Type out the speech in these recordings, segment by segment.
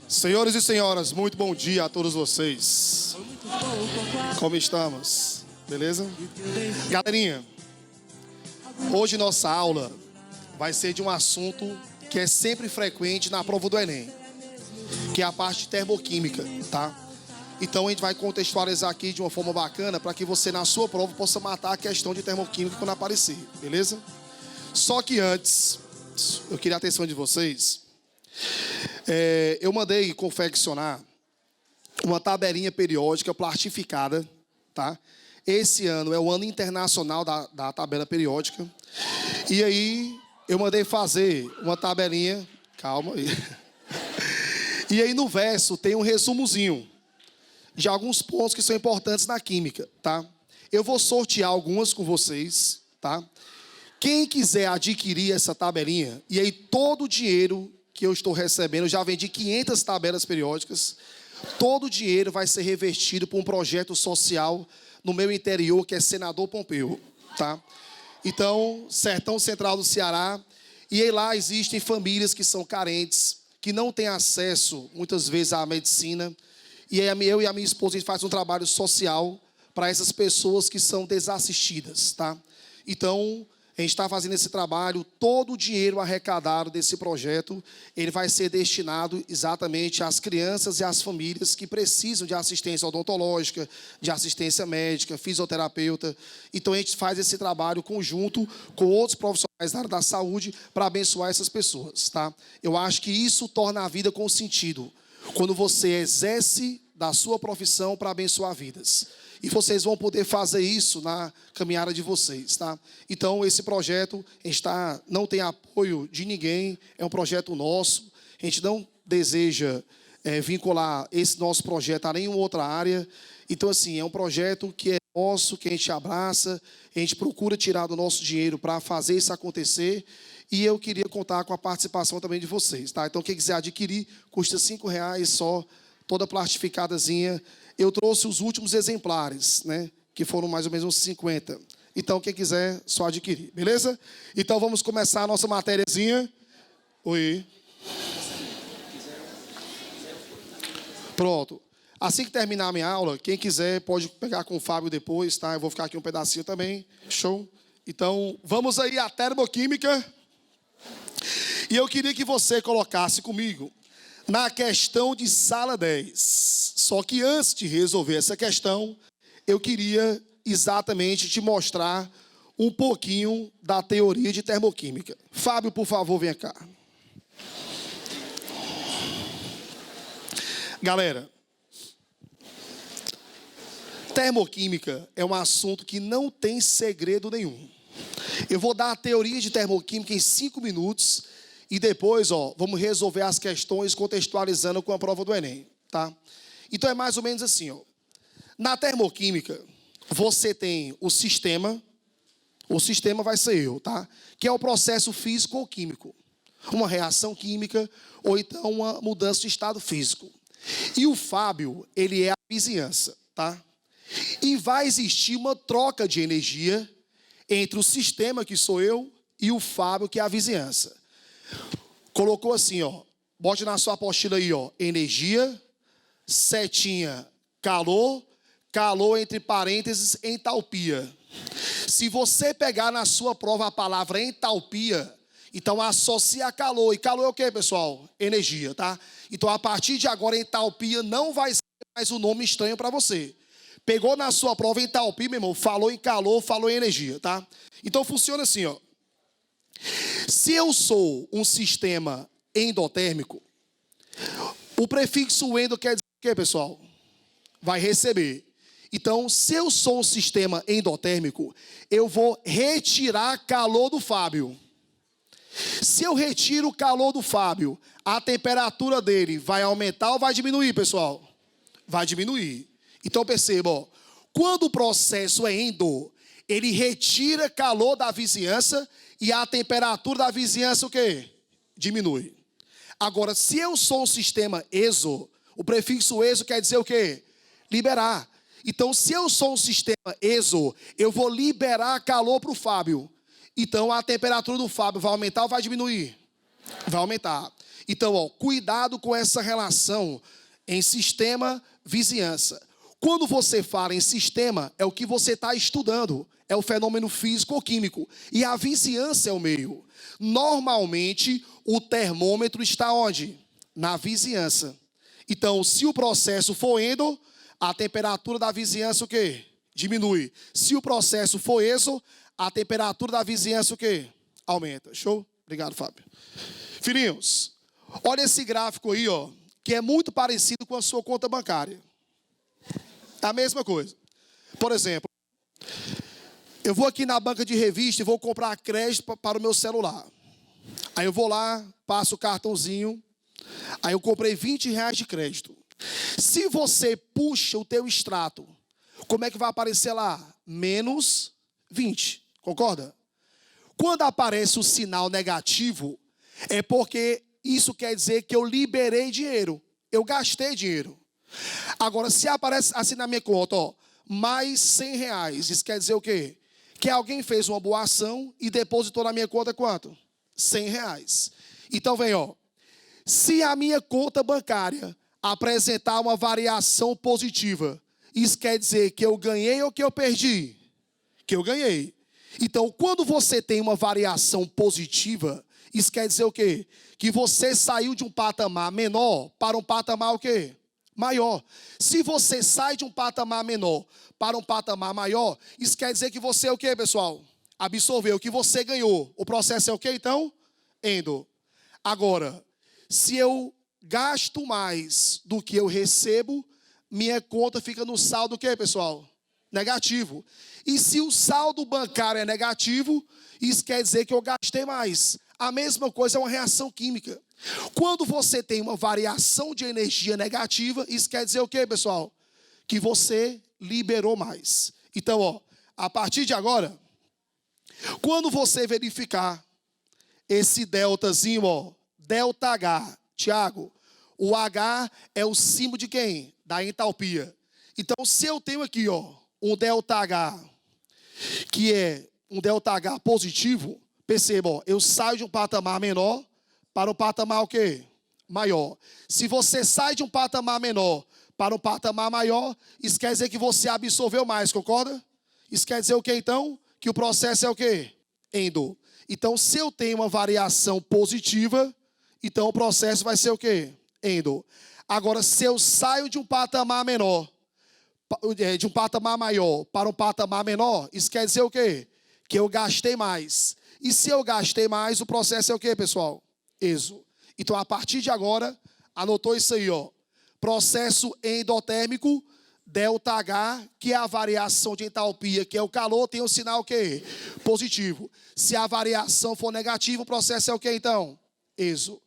Senhores e senhoras, muito bom dia a todos vocês. Como estamos? Beleza? Galerinha, hoje nossa aula vai ser de um assunto que é sempre frequente na prova do Enem, que é a parte de termoquímica, tá? Então a gente vai contextualizar aqui de uma forma bacana para que você na sua prova possa matar a questão de termoquímica quando aparecer, beleza? Só que antes, eu queria a atenção de vocês. Eu mandei confeccionar uma tabelinha periódica plastificada, tá? Esse ano é o ano internacional da tabela periódica. E aí eu mandei fazer uma tabelinha, calma aí. E aí no verso tem um resumozinho de alguns pontos que são importantes na química, tá? Eu vou sortear algumas com vocês, tá? Quem quiser adquirir essa tabelinha, e aí todo o dinheiro que eu estou recebendo, eu já vendi 500 tabelas periódicas, todo o dinheiro vai ser revertido para um projeto social no meu interior, que é Senador Pompeu, tá? Então, Sertão Central do Ceará, e aí lá existem famílias que são carentes, que não têm acesso, muitas vezes, à medicina, e aí eu e a minha esposa, a gente faz um trabalho social para essas pessoas que são desassistidas, tá? Então, a gente está fazendo esse trabalho, todo o dinheiro arrecadado desse projeto, ele vai ser destinado exatamente às crianças e às famílias que precisam de assistência odontológica, de assistência médica, fisioterapeuta. Então a gente faz esse trabalho conjunto com outros profissionais da área da saúde para abençoar essas pessoas, tá? Eu acho que isso torna a vida com sentido, quando você exerce da sua profissão para abençoar vidas. E vocês vão poder fazer isso na caminhada de vocês, tá? Então, esse projeto não tem apoio de ninguém, é um projeto nosso. A gente não deseja vincular esse nosso projeto a nenhuma outra área. Então, assim, é um projeto que é nosso, que a gente abraça, a gente procura tirar do nosso dinheiro para fazer isso acontecer. E eu queria contar com a participação também de vocês, tá? Então, quem quiser adquirir, custa R$5 só, toda plastificadazinha. Eu trouxe os últimos exemplares, né? Que foram mais ou menos uns 50. Então, quem quiser, só adquirir, beleza? Então, vamos começar a nossa matériazinha. Oi. Pronto. Assim que terminar a minha aula, quem quiser pode pegar com o Fábio depois, tá? Eu vou ficar aqui um pedacinho também. Show? Então, vamos aí à termoquímica. E eu queria que você colocasse comigo na questão de sala 10. Só que antes de resolver essa questão, eu queria exatamente te mostrar um pouquinho da teoria de termoquímica. Fábio, por favor, venha cá. Galera, termoquímica é um assunto que não tem segredo nenhum. Eu vou dar a teoria de termoquímica em 5 minutos e depois, vamos resolver as questões contextualizando com a prova do Enem, tá? Então é mais ou menos assim, Na termoquímica, você tem o sistema vai ser eu, tá? Que é o processo físico ou químico. Uma reação química ou então uma mudança de estado físico. E o Fábio, ele é a vizinhança, tá? E vai existir uma troca de energia entre o sistema, que sou eu, e o Fábio, que é a vizinhança. Colocou assim, bote na sua apostila aí, energia, setinha, calor, calor entre parênteses, entalpia. Se você pegar na sua prova a palavra entalpia, então associa a calor. E calor é o quê, pessoal? Energia, tá? Então, a partir de agora, entalpia não vai ser mais um nome estranho para você. Pegou na sua prova entalpia, meu irmão, falou em calor, falou em energia, tá? Então, funciona assim, Se eu sou um sistema endotérmico, o prefixo endo quer dizer o quê, pessoal? Vai receber. Então, se eu sou um sistema endotérmico, eu vou retirar calor do Fábio. Se eu retiro o calor do Fábio, a temperatura dele vai aumentar ou vai diminuir, pessoal? Vai diminuir. Então, perceba, quando o processo é endo, ele retira calor da vizinhança e a temperatura da vizinhança o quê? Diminui. Agora, se eu sou um sistema exo, o prefixo exo quer dizer o quê? Liberar. Então, se eu sou um sistema exo, eu vou liberar calor para o Fábio. Então, a temperatura do Fábio vai aumentar ou vai diminuir? Vai aumentar. Então, ó, cuidado com essa relação em sistema, vizinhança. Quando você fala em sistema, é o que você está estudando, é o fenômeno físico ou químico. E a vizinhança é o meio. Normalmente, o termômetro está onde? Na vizinhança. Então, se o processo for endo, a temperatura da vizinhança o quê? Diminui. Se o processo for exo, a temperatura da vizinhança o quê? Aumenta. Show? Obrigado, Fábio. Filhinhos, olha esse gráfico aí, ó, que é muito parecido com a sua conta bancária. É a mesma coisa. Por exemplo, eu vou aqui na banca de revista e vou comprar crédito para o meu celular. Aí eu vou lá, passo o cartãozinho, aí eu comprei R$20 de crédito. Se você puxa o teu extrato, como é que vai aparecer lá? Menos 20, concorda? Quando aparece o sinal negativo, é porque isso quer dizer que eu liberei dinheiro, eu gastei dinheiro. Agora, se aparece assim na minha conta, ó, mais R$100, isso quer dizer o quê? Que alguém fez uma boa ação e depositou na minha conta quanto? R$100. Então, vem, ó. Se a minha conta bancária apresentar uma variação positiva, isso quer dizer que eu ganhei ou que eu perdi? Que eu ganhei. Então, quando você tem uma variação positiva, isso quer dizer o quê? Que você saiu de um patamar menor para um patamar o quê? Maior. Se você sai de um patamar menor para um patamar maior, isso quer dizer que você é o quê, pessoal? Absorveu, que você ganhou. O processo é o quê, então? Endo. Agora, se eu gasto mais do que eu recebo, minha conta fica no saldo o quê, pessoal? Negativo. E se o saldo bancário é negativo, isso quer dizer que eu gastei mais. A mesma coisa é uma reação química. Quando você tem uma variação de energia negativa, isso quer dizer o quê, pessoal? Que você liberou mais. Então, ó, a partir de agora, quando você verificar esse deltazinho, ó, delta H, Tiago, o H é o símbolo de quem? Da entalpia. Então, se eu tenho aqui, ó, um delta H, que é um delta H positivo, perceba, ó, eu saio de um patamar menor para um patamar o quê? Maior. Se você sai de um patamar menor para um patamar maior, isso quer dizer que você absorveu mais, concorda? Isso quer dizer o quê, então? Que o processo é o quê? Endo. Então, se eu tenho uma variação positiva, então o processo vai ser o quê? Endo. Agora, se eu saio de um patamar menor, de um patamar maior para um patamar menor, isso quer dizer o quê? Que eu gastei mais. E se eu gastei mais, o processo é o quê, pessoal? Exo. Então, a partir de agora, anotou isso aí, ó. Processo endotérmico, delta H, que é a variação de entalpia, que é o calor, tem um sinal o quê? Positivo. Se a variação for negativa, o processo é o quê, então? Exo.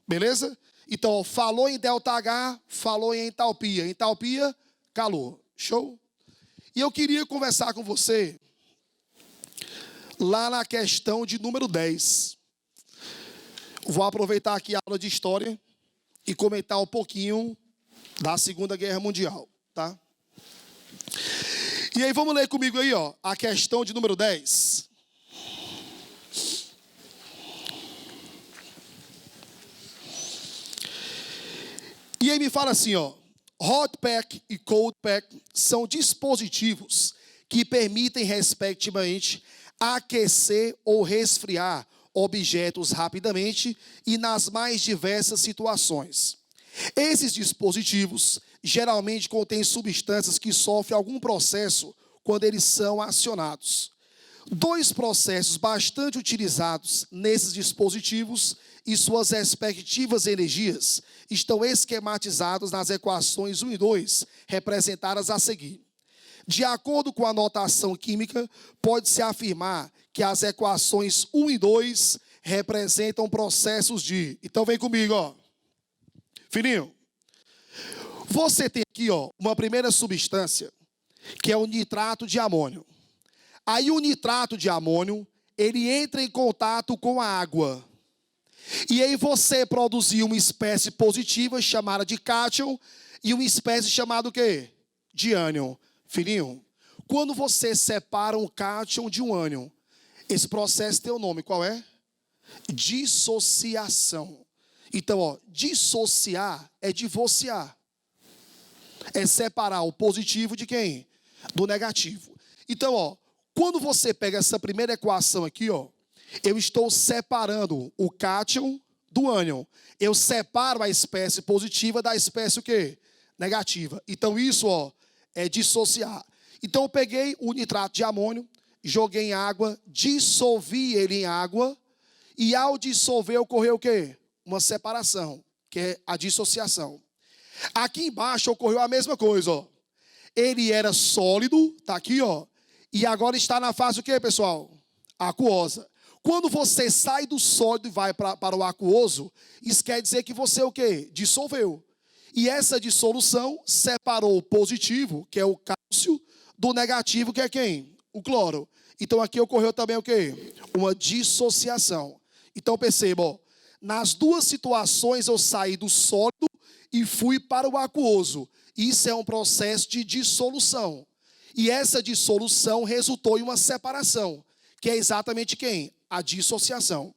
Beleza? Então, ó, falou em delta H, falou em entalpia. Entalpia, calor. Show? E eu queria conversar com você lá na questão de número 10. Vou aproveitar aqui a aula de história e comentar um pouquinho da Segunda Guerra Mundial, tá? E aí vamos ler comigo aí, ó, a questão de número 10. E aí me fala assim, ó, hot pack e cold pack são dispositivos que permitem, respectivamente, aquecer ou resfriar objetos rapidamente e nas mais diversas situações. Esses dispositivos geralmente contêm substâncias que sofrem algum processo quando eles são acionados. Dois processos bastante utilizados nesses dispositivos e suas respectivas energias estão esquematizados nas equações 1 e 2, representadas a seguir. De acordo com a notação química, pode-se afirmar que as equações 1 e 2 representam processos de... Então vem comigo, ó. Filhinho, você tem aqui, ó, uma primeira substância, que é o nitrato de amônio. Aí o nitrato de amônio, ele entra em contato com a água. E aí você produziu uma espécie positiva chamada de cátion e uma espécie chamada o quê? De ânion. Filhinho, quando você separa um cátion de um ânion, esse processo tem o nome, qual é? Dissociação. Então, ó, dissociar é divorciar. É separar o positivo de quem? Do negativo. Então, ó, quando você pega essa primeira equação aqui, ó, eu estou separando o cátion do ânion. Eu separo a espécie positiva da espécie o quê? Negativa. Então, isso, ó, é dissociar. Então, eu peguei o nitrato de amônio, joguei em água, dissolvi ele em água, e ao dissolver ocorreu o quê? Uma separação, que é a dissociação. Aqui embaixo ocorreu a mesma coisa, ó. Ele era sólido, tá aqui, ó, e agora está na fase o quê, pessoal? Aquosa. Quando você sai do sólido e vai para o aquoso, isso quer dizer que você o quê? Dissolveu. E essa dissolução separou o positivo, que é o cálcio, do negativo, que é quem? O cloro. Então aqui ocorreu também o quê? Uma dissociação. Então perceba, ó, nas duas situações eu saí do sólido e fui para o aquoso. Isso é um processo de dissolução. E essa dissolução resultou em uma separação, que é exatamente quem? A dissociação.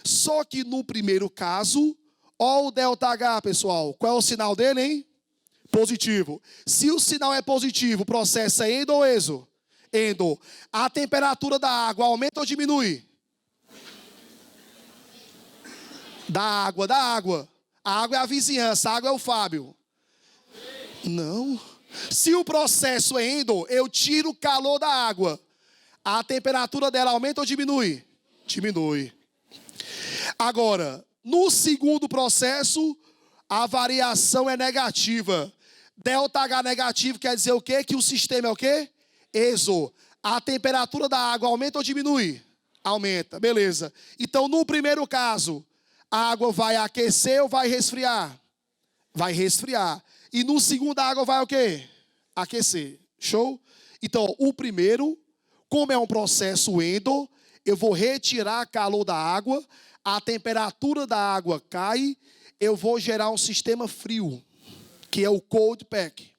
Só que no primeiro caso, ó o ΔH, pessoal. Qual é o sinal dele, hein? Positivo. Se o sinal é positivo, o processo é endo ou exo? Endo. A temperatura da água aumenta ou diminui? Da água, da água. A água é a vizinhança, a água é o Fábio. Não. Se o processo é endo, eu tiro o calor da água. A temperatura dela aumenta ou diminui? Diminui. Agora, no segundo processo, a variação é negativa. ΔH negativo quer dizer o quê? Que o sistema é o quê? Exo. A temperatura da água aumenta ou diminui? Aumenta, beleza. Então, no primeiro caso, a água vai aquecer ou vai resfriar? Vai resfriar. E no segundo, a água vai o quê? Aquecer. Show? Então, o primeiro, como é um processo endo, eu vou retirar calor da água, a temperatura da água cai, eu vou gerar um sistema frio, que é o cold pack.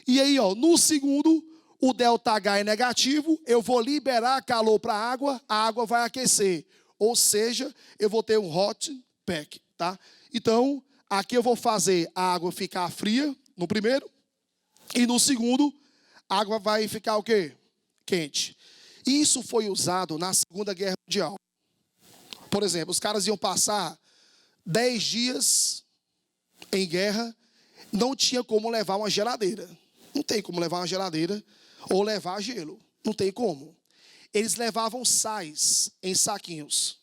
E aí, ó, no segundo, o ΔH é negativo, eu vou liberar calor para a água vai aquecer. Ou seja, eu vou ter um hot pack, tá? Então, aqui eu vou fazer a água ficar fria, no primeiro, e no segundo, a água vai ficar o quê? Quente. Isso foi usado na Segunda Guerra Mundial. Por exemplo, os caras iam passar 10 dias em guerra, não tinha como levar uma geladeira. Não tem como levar uma geladeira ou levar gelo. Não tem como. Eles levavam sais em saquinhos.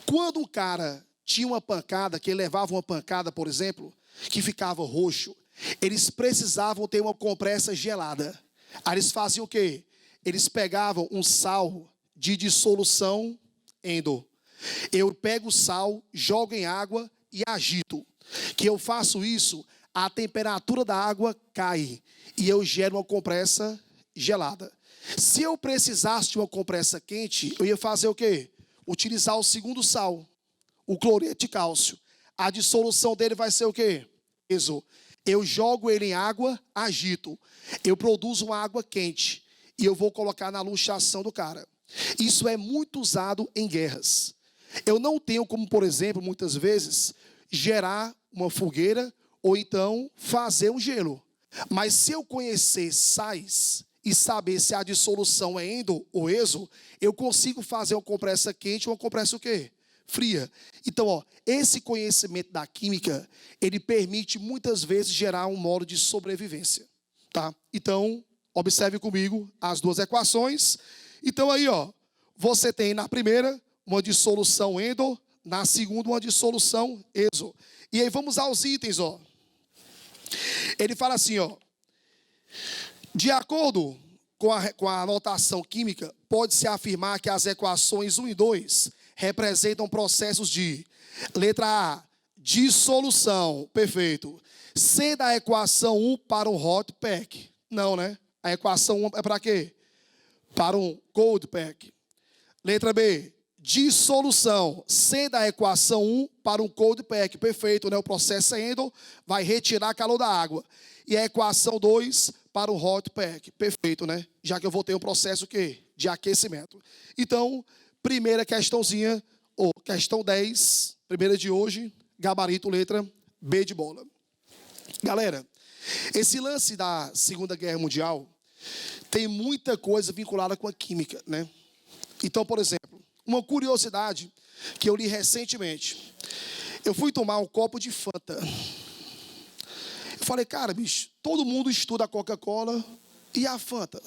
Quando o cara tinha uma pancada, que ele levava uma pancada, por exemplo, que ficava roxo, eles precisavam ter uma compressa gelada. Aí eles faziam o quê? Eles pegavam um sal de dissolução endo. Eu pego o sal, jogo em água e agito. Que eu faço isso, a temperatura da água cai e eu gero uma compressa gelada. Se eu precisasse de uma compressa quente, eu ia fazer o quê? Utilizar o segundo sal, o cloreto de cálcio. A dissolução dele vai ser o quê? Exo. Eu jogo ele em água, agito. Eu produzo uma água quente e eu vou colocar na luxação do cara. Isso é muito usado em guerras. Eu não tenho como, por exemplo, muitas vezes, gerar uma fogueira ou então fazer um gelo. Mas se eu conhecer sais e saber se a dissolução é endo ou exo, eu consigo fazer uma compressa quente ou uma compressa o quê? Fria. Então, ó, esse conhecimento da química, ele permite muitas vezes gerar um modo de sobrevivência, tá? Então, observe comigo as duas equações. Então aí, ó, você tem na primeira uma dissolução endo, na segunda uma dissolução exo. E aí vamos aos itens, ó. Ele fala assim, ó: de acordo com a notação química, pode-se afirmar que as equações 1 e 2 representam processos de, letra A, dissolução, perfeito. C da equação 1 para um hot pack. Não, né? A equação 1 é para quê? Para um cold pack. Letra B, dissolução. C da equação 1 para um cold pack. Perfeito, né? O processo é endo, vai retirar calor da água. E a equação 2 para o hot pack. Perfeito, né? Já que eu vou ter um processo o quê? De aquecimento. Então, primeira questãozinha, ou questão 10, primeira de hoje, gabarito letra B de bola. Galera, esse lance da Segunda Guerra Mundial tem muita coisa vinculada com a química, né? Então, por exemplo, uma curiosidade que eu li recentemente. Eu fui tomar um copo de Fanta. Eu falei, cara, bicho, todo mundo estuda a Coca-Cola e a Fanta.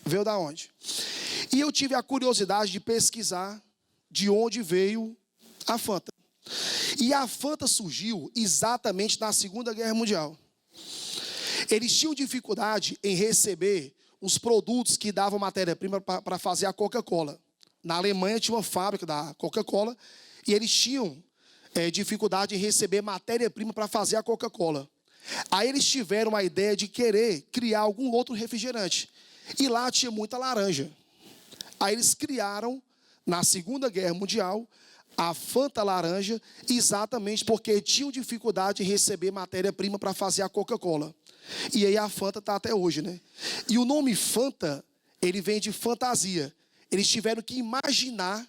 Veio da onde? E eu tive a curiosidade de pesquisar de onde veio a Fanta. E a Fanta surgiu exatamente na Segunda Guerra Mundial. Eles tinham dificuldade em receber os produtos que davam matéria-prima para fazer a Coca-Cola. Na Alemanha tinha uma fábrica da Coca-Cola e eles tinham dificuldade em receber matéria-prima para fazer a Coca-Cola. Aí eles tiveram a ideia de querer criar algum outro refrigerante. E lá tinha muita laranja. Aí eles criaram, na Segunda Guerra Mundial, a Fanta laranja, exatamente porque tinham dificuldade em receber matéria-prima para fazer a Coca-Cola. E aí a Fanta está até hoje, né? E o nome Fanta, ele vem de fantasia. Eles tiveram que imaginar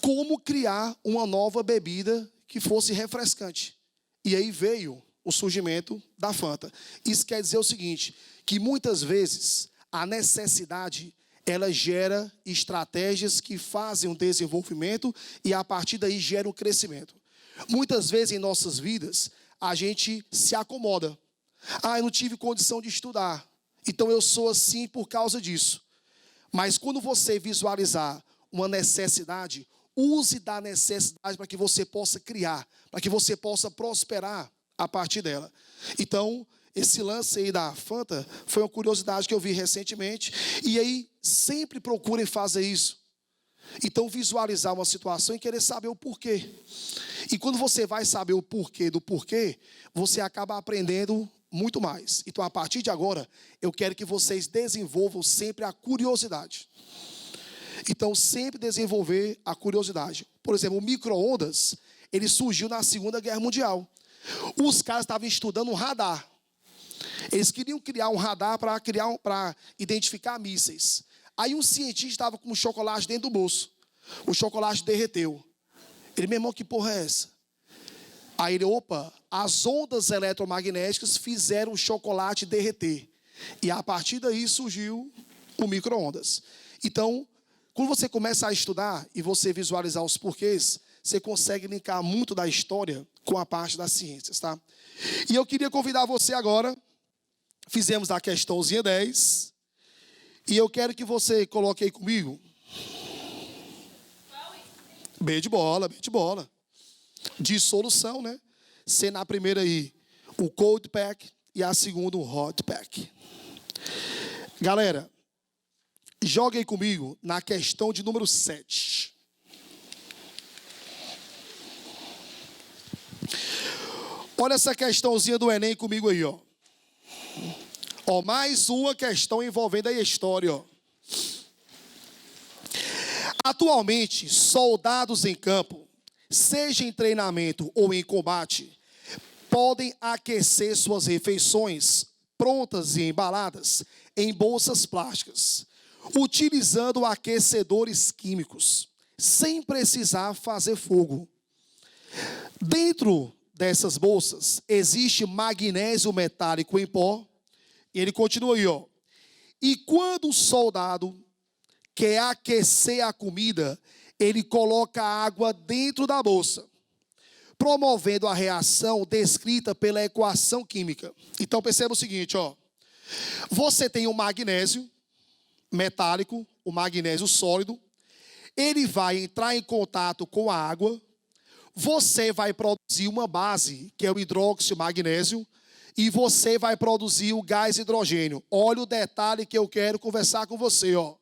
como criar uma nova bebida que fosse refrescante. E aí veio o surgimento da Fanta. Isso quer dizer o seguinte, que muitas vezes a necessidade, ela gera estratégias que fazem um desenvolvimento e a partir daí gera um crescimento. Muitas vezes em nossas vidas, a gente se acomoda. Eu não tive condição de estudar, então eu sou assim por causa disso. Mas quando você visualizar uma necessidade, use da necessidade para que você possa criar, para que você possa prosperar a partir dela. Então, esse lance aí da Fanta foi uma curiosidade que eu vi recentemente. E aí, sempre procurem fazer isso. Então, visualizar uma situação e querer saber o porquê. E quando você vai saber o porquê do porquê, você acaba aprendendo muito mais. Então, a partir de agora, eu quero que vocês desenvolvam sempre a curiosidade. Então, sempre desenvolver a curiosidade. Por exemplo, o micro-ondas, ele surgiu na Segunda Guerra Mundial. Os caras estavam estudando um radar. Eles queriam criar um radar para identificar mísseis. Aí um cientista estava com um chocolate dentro do bolso. O chocolate derreteu. Ele, meu irmão, que porra é essa? Aí ele, as ondas eletromagnéticas fizeram o chocolate derreter. E a partir daí surgiu o micro-ondas. Então, quando você começa a estudar e você visualizar os porquês, você consegue linkar muito da história com a parte das ciências, tá? E eu queria convidar você agora, fizemos a questãozinha 10, e eu quero que você coloque aí comigo. B de bola, B de bola. Dissolução, né? Sendo a primeira aí o cold pack e a segunda o hot pack. Galera, jogue aí comigo na questão de número 7. Olha essa questãozinha do Enem comigo aí, ó. Mais uma questão envolvendo a história, ó. Atualmente, soldados em campo, seja em treinamento ou em combate, podem aquecer suas refeições prontas e embaladas em bolsas plásticas, utilizando aquecedores químicos, sem precisar fazer fogo. Dentro dessas bolsas existe magnésio metálico em pó. E ele continua aí, ó. E quando o soldado quer aquecer a comida, ele coloca água dentro da bolsa, promovendo a reação descrita pela equação química. Então perceba o seguinte, ó. Você tem o magnésio metálico, o magnésio sólido, ele vai entrar em contato com a água, você vai produzir uma base, que é o hidróxido magnésio, e você vai produzir o gás hidrogênio. Olha o detalhe que eu quero conversar com você, ó.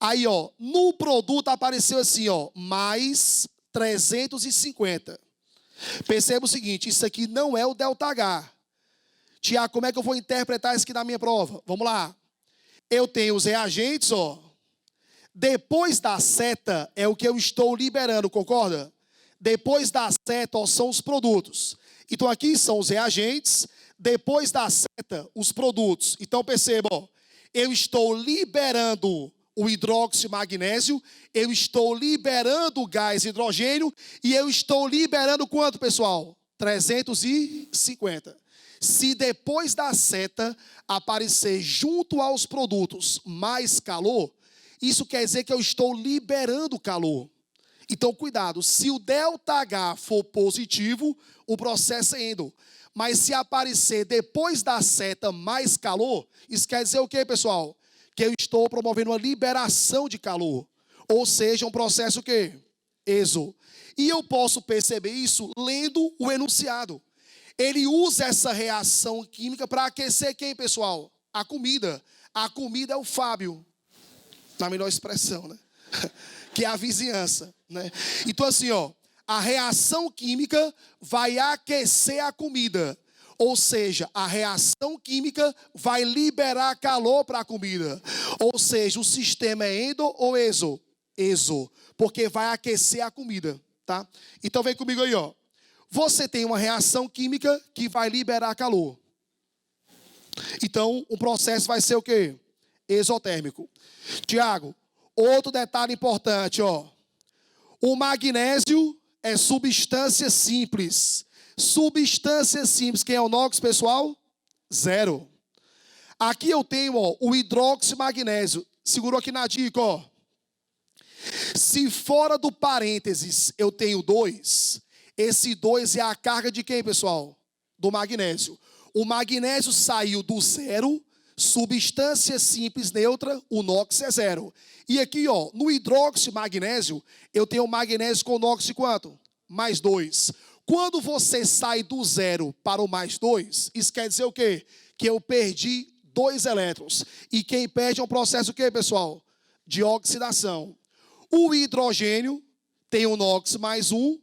Aí, ó, no produto apareceu assim, ó, mais 350. Perceba o seguinte, isso aqui não é o ΔH. Tiago, como é que eu vou interpretar isso aqui na minha prova? Vamos lá. Eu tenho os reagentes, ó. Depois da seta é o que eu estou liberando, concorda? Depois da seta, ó, são os produtos. Então aqui são os reagentes, depois da seta, os produtos. Então perceba, ó, eu estou liberando o hidróxido de magnésio, eu estou liberando o gás hidrogênio e eu estou liberando quanto, pessoal? 350. Se depois da seta aparecer junto aos produtos mais calor, isso quer dizer que eu estou liberando calor. Então, cuidado, se o ΔH for positivo, o processo é endo. Mas se aparecer depois da seta mais calor, isso quer dizer o quê, pessoal? Que eu estou promovendo uma liberação de calor. Ou seja, um processo o quê? Exo. E eu posso perceber isso lendo o enunciado. Ele usa essa reação química para aquecer quem, pessoal? A comida. A comida é o Fábio. Na melhor expressão, né? Que é a vizinhança, né? Então assim, ó, a reação química vai aquecer a comida. Ou seja, a reação química vai liberar calor para a comida. Ou seja, o sistema é endo ou exo? Exo, porque vai aquecer a comida, tá? Então vem comigo aí, ó. Você tem uma reação química que vai liberar calor. Então, o processo vai ser o quê? Exotérmico. Tiago, outro detalhe importante, ó. O magnésio é substância simples. Substância simples. Quem é o NOx, pessoal? Zero. Aqui eu tenho, ó, o hidróxido de magnésio. Segurou aqui na dica, ó. Se fora do parênteses eu tenho 2, esse 2 é a carga de quem, pessoal? Do magnésio. O magnésio saiu do zero, substância simples neutra, o NOx é zero. E aqui, ó, no hidróxido de magnésio, eu tenho magnésio com NOx de quanto? Mais 2. Quando você sai do zero para o mais 2, isso quer dizer o quê? Que eu perdi 2 elétrons. E quem perde é um processo o quê, pessoal? De oxidação. O hidrogênio tem o NOx mais 1,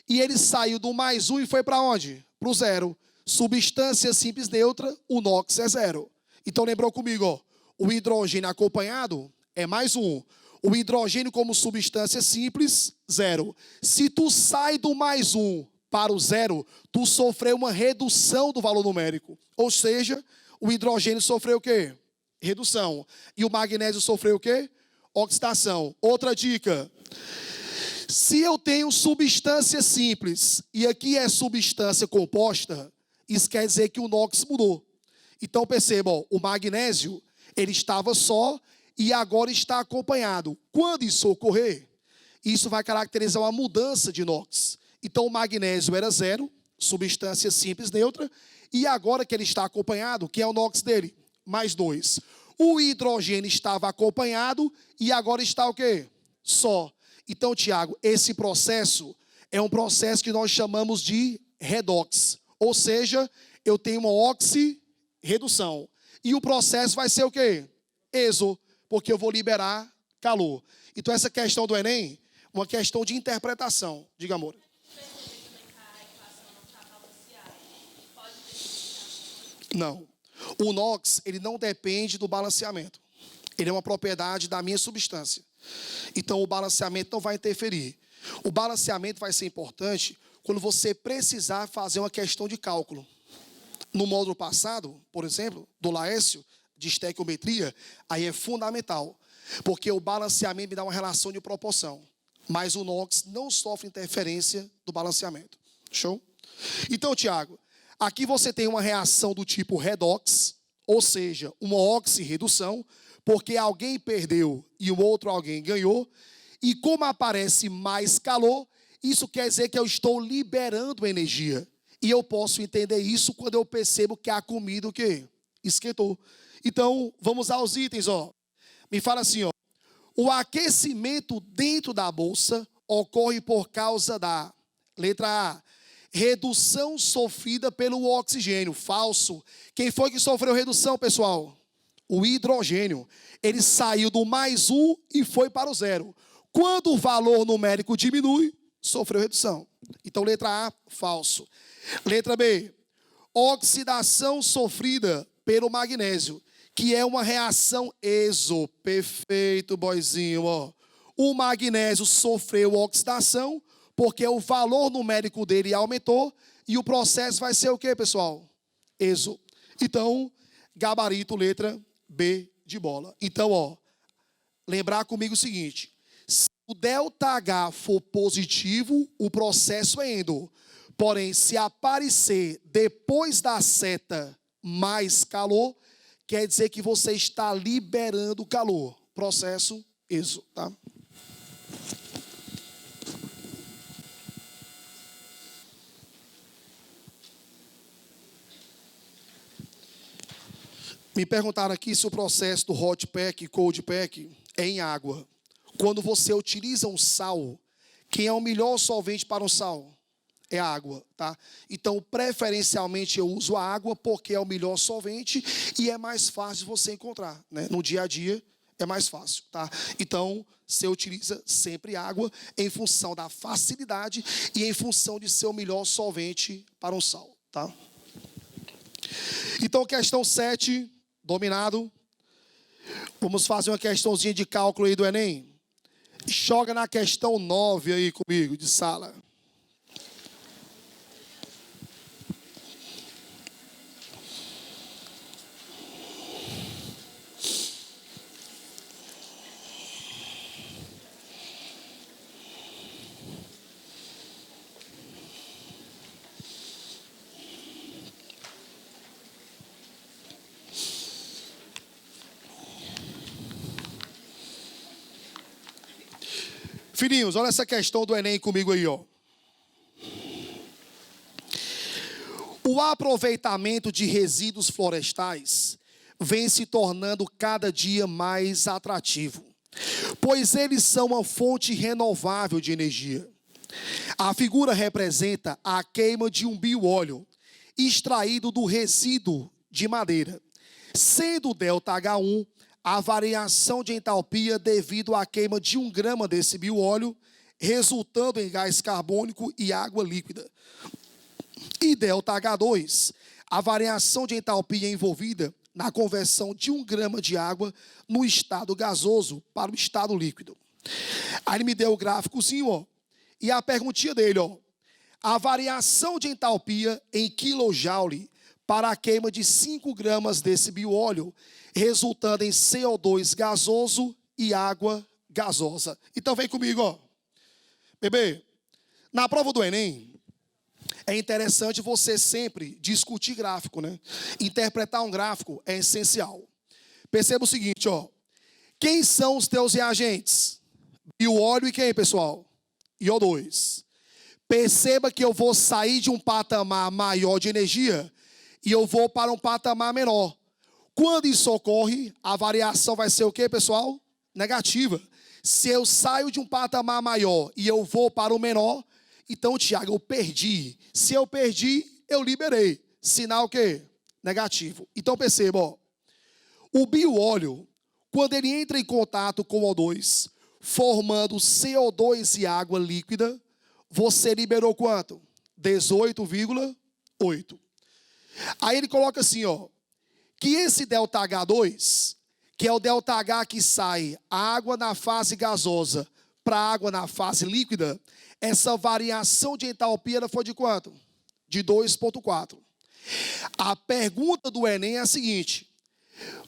e ele saiu do mais 1 e foi para onde? Para o zero. Substância simples neutra, o NOx é zero. Então lembrou comigo, ó, o hidrogênio acompanhado é mais 1. O hidrogênio como substância simples, zero. Se tu sai do mais 1 para o zero, tu sofreu uma redução do valor numérico. Ou seja, o hidrogênio sofreu o quê? Redução. E o magnésio sofreu o quê? Oxidação. Outra dica. Se eu tenho substância simples e aqui é substância composta, isso quer dizer que o NOx mudou. Então percebam, o magnésio, ele estava só e agora está acompanhado. Quando isso ocorrer, isso vai caracterizar uma mudança de NOx. Então o magnésio era zero, substância simples neutra, e agora que ele está acompanhado, que é o NOx dele? Mais 2. O hidrogênio estava acompanhado e agora está o quê? Só. Então, Tiago, esse processo é um processo que nós chamamos de redox. Ou seja, eu tenho uma oxirredução. E o processo vai ser o quê? Exo, porque eu vou liberar calor. Então, essa questão do Enem, uma questão de interpretação. Diga, amor. Não. O NOx, ele não depende do balanceamento. Ele é uma propriedade da minha substância. Então, o balanceamento não vai interferir. O balanceamento vai ser importante quando você precisar fazer uma questão de cálculo. No módulo passado, por exemplo, do Laércio, de estequiometria, aí é fundamental. Porque o balanceamento me dá uma relação de proporção. Mas o NOx não sofre interferência do balanceamento. Show? Então, Tiago, aqui você tem uma reação do tipo redox, ou seja, uma oxirredução, porque alguém perdeu e o outro alguém ganhou. E como aparece mais calor, isso quer dizer que eu estou liberando energia. E eu posso entender isso quando eu percebo que a comida o quê? Esquentou. Então, vamos aos itens, ó. Me fala assim, ó. O aquecimento dentro da bolsa ocorre por causa da letra A, redução sofrida pelo oxigênio. Falso. Quem foi que sofreu redução, pessoal? O hidrogênio. Ele saiu do mais 1 e foi para o zero. Quando o valor numérico diminui, sofreu redução. Então, letra A, falso. Letra B, oxidação sofrida pelo magnésio, que é uma reação exo. Perfeito, boizinho, ó. O magnésio sofreu oxidação porque o valor numérico dele aumentou e o processo vai ser o quê, pessoal? Exo. Então, gabarito, letra B de bola. Então, ó, lembrar comigo o seguinte: se o ΔH for positivo, o processo é endo. Porém, se aparecer depois da seta mais calor, quer dizer que você está liberando calor. Processo exo, tá? Me perguntaram aqui se o processo do hot pack e cold pack é em água. Quando você utiliza um sal, quem é o melhor solvente para um sal? É a água, tá? Então, preferencialmente eu uso a água porque é o melhor solvente e é mais fácil de você encontrar, né? No dia a dia é mais fácil, tá? Então, você utiliza sempre água em função da facilidade e em função de ser o melhor solvente para um sal, tá? Então, questão 7, dominado. Vamos fazer uma questãozinha de cálculo aí do Enem. Joga na questão 9 aí comigo, de sala. Filhinhos, olha essa questão do Enem comigo aí, ó. O aproveitamento de resíduos florestais vem se tornando cada dia mais atrativo, pois eles são uma fonte renovável de energia. A figura representa a queima de um bioóleo extraído do resíduo de madeira, sendo o ΔH1 a variação de entalpia devido à queima de 1 grama desse bioóleo, resultando em gás carbônico e água líquida. E ΔH2, a variação de entalpia envolvida na conversão de 1 grama de água no estado gasoso para o estado líquido. Aí ele me deu o gráficozinho, ó, e a perguntinha dele, ó. A variação de entalpia em quilojoule para a queima de 5 gramas desse bioóleo, resultando em CO2 gasoso e água gasosa. Então vem comigo, ó. Bebê, na prova do Enem, é interessante você sempre discutir gráfico, né? Interpretar um gráfico é essencial. Perceba o seguinte, ó. Quem são os teus reagentes? Bioóleo e quem, pessoal? E O2. Perceba que eu vou sair de um patamar maior de energia e eu vou para um patamar menor. Quando isso ocorre, a variação vai ser o quê, pessoal? Negativa. Se eu saio de um patamar maior e eu vou para o menor, então, Tiago, eu perdi. Se eu perdi, eu liberei. Sinal o quê? Negativo. Então, perceba, ó. O bioóleo, quando ele entra em contato com o O2, formando CO2 e água líquida, você liberou quanto? 18,8. Aí ele coloca assim, ó, que esse ΔH2, que é o ΔH que sai a água na fase gasosa para a água na fase líquida, essa variação de entalpia foi de quanto? De 2,4. A pergunta do Enem é a seguinte: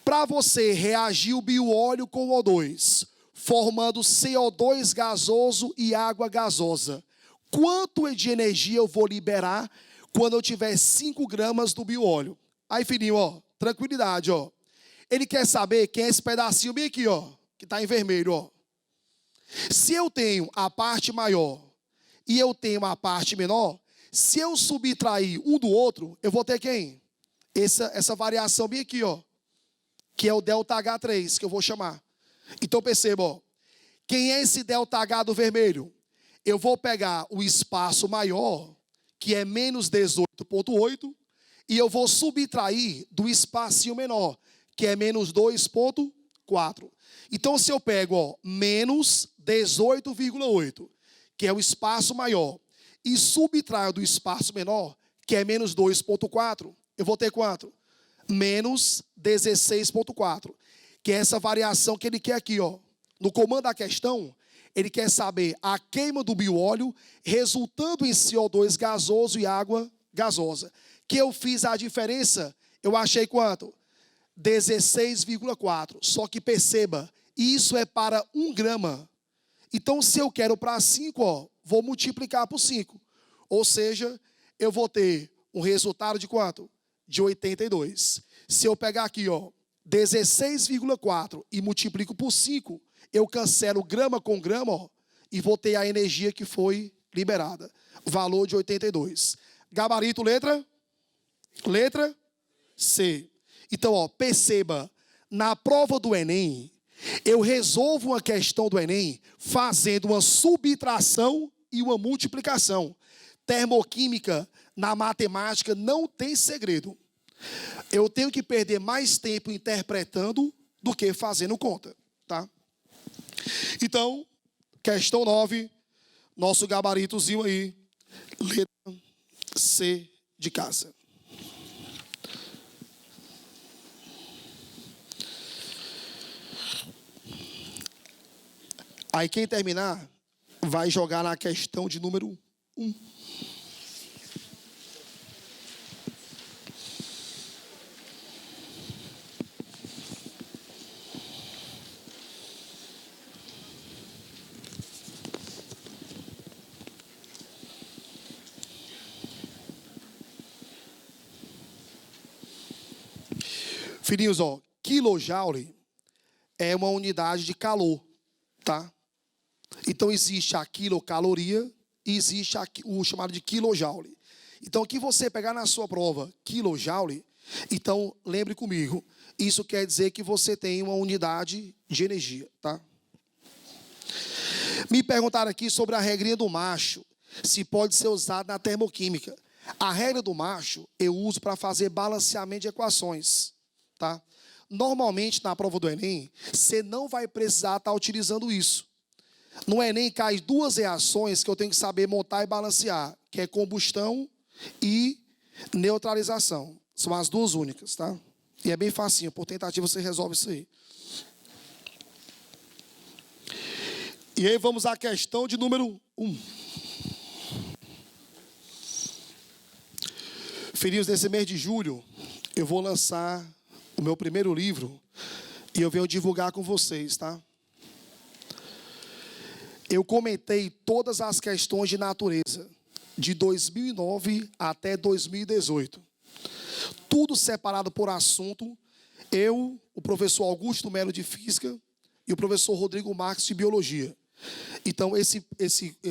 para você reagir o bioóleo com o O2, formando CO2 gasoso e água gasosa, quanto de energia eu vou liberar quando eu tiver 5 gramas do bioóleo? Aí, filhinho, ó, tranquilidade, ó. Ele quer saber quem é esse pedacinho bem aqui, ó, que está em vermelho, ó. Se eu tenho a parte maior e eu tenho a parte menor, se eu subtrair um do outro, eu vou ter quem? Essa variação bem aqui, ó, que é o ΔH3, que eu vou chamar. Então, perceba, ó, quem é esse ΔH do vermelho? Eu vou pegar o espaço maior, que é menos 18,8, e eu vou subtrair do espacinho menor, que é menos 2,4. Então, se eu pego, ó, menos 18,8, que é o espaço maior, e subtraio do espaço menor, que é menos 2,4, eu vou ter quanto? Menos 16,4, que é essa variação que ele quer aqui, ó. No comando da questão, ele quer saber a queima do bioóleo resultando em CO2 gasoso e água gasosa. Que eu fiz a diferença, eu achei quanto? 16,4. Só que perceba, isso é para 1 grama. Então, se eu quero para 5, ó, vou multiplicar por 5. Ou seja, eu vou ter um resultado de quanto? De 82. Se eu pegar aqui, ó, 16,4 e multiplico por 5, eu cancelo grama com grama, ó, e vou ter a energia que foi liberada. Valor de 82. Gabarito, letra? Letra C. Então, ó, perceba, na prova do Enem, eu resolvo uma questão do Enem fazendo uma subtração e uma multiplicação. Termoquímica, na matemática, não tem segredo. Eu tenho que perder mais tempo interpretando do que fazendo conta, tá? Então, questão 9, nosso gabaritozinho aí, letra C de casa. Aí quem terminar vai jogar na questão de número 1. Filhinhos, ó, quilojoule é uma unidade de calor, tá? Então, existe a quilocaloria e existe o chamado de quilojoule. Então, o que você pegar na sua prova, quilojoule, então, lembre comigo, isso quer dizer que você tem uma unidade de energia, tá? Me perguntaram aqui sobre a regrinha do macho, se pode ser usado na termoquímica. A regra do macho eu uso para fazer balanceamento de equações, tá? Normalmente, na prova do Enem, você não vai precisar estar utilizando isso. No Enem cai 2 reações que eu tenho que saber montar e balancear, que é combustão e neutralização. São as 2 únicas, tá? E é bem facinho, por tentativa você resolve isso aí. E aí vamos à questão de número 1. Filhinhos, nesse mês de julho, eu vou lançar o meu primeiro livro e eu venho divulgar com vocês, tá? Eu comentei todas as questões de natureza, de 2009 até 2018. Tudo separado por assunto. Eu, o professor Augusto Melo de Física e o professor Rodrigo Marques de Biologia. Então,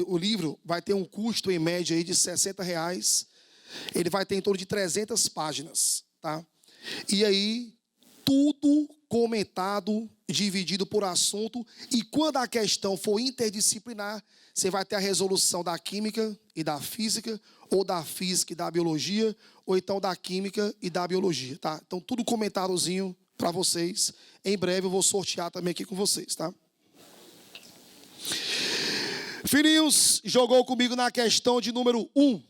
o livro vai ter um custo, em média, aí, de R$60. Ele vai ter em torno de 300 páginas, tá? E aí, tudo comentado, dividido por assunto, e quando a questão for interdisciplinar, você vai ter a resolução da química e da física, ou da física e da biologia, ou então da química e da biologia, tá? Então, tudo comentadozinho para vocês. Em breve eu vou sortear também aqui com vocês, tá? Filhinhos, jogou comigo na questão de número 1.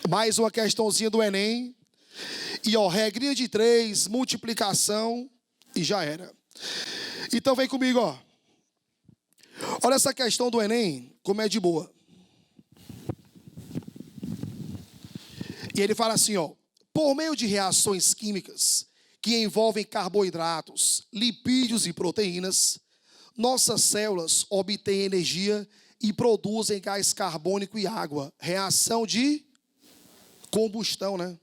Mais uma questãozinha do Enem. E, ó, regrinha de 3, multiplicação, e já era. Então, vem comigo, ó. Olha essa questão do Enem, como é de boa. E ele fala assim, ó. Por meio de reações químicas que envolvem carboidratos, lipídios e proteínas, nossas células obtêm energia e produzem gás carbônico e água. Reação de combustão, né?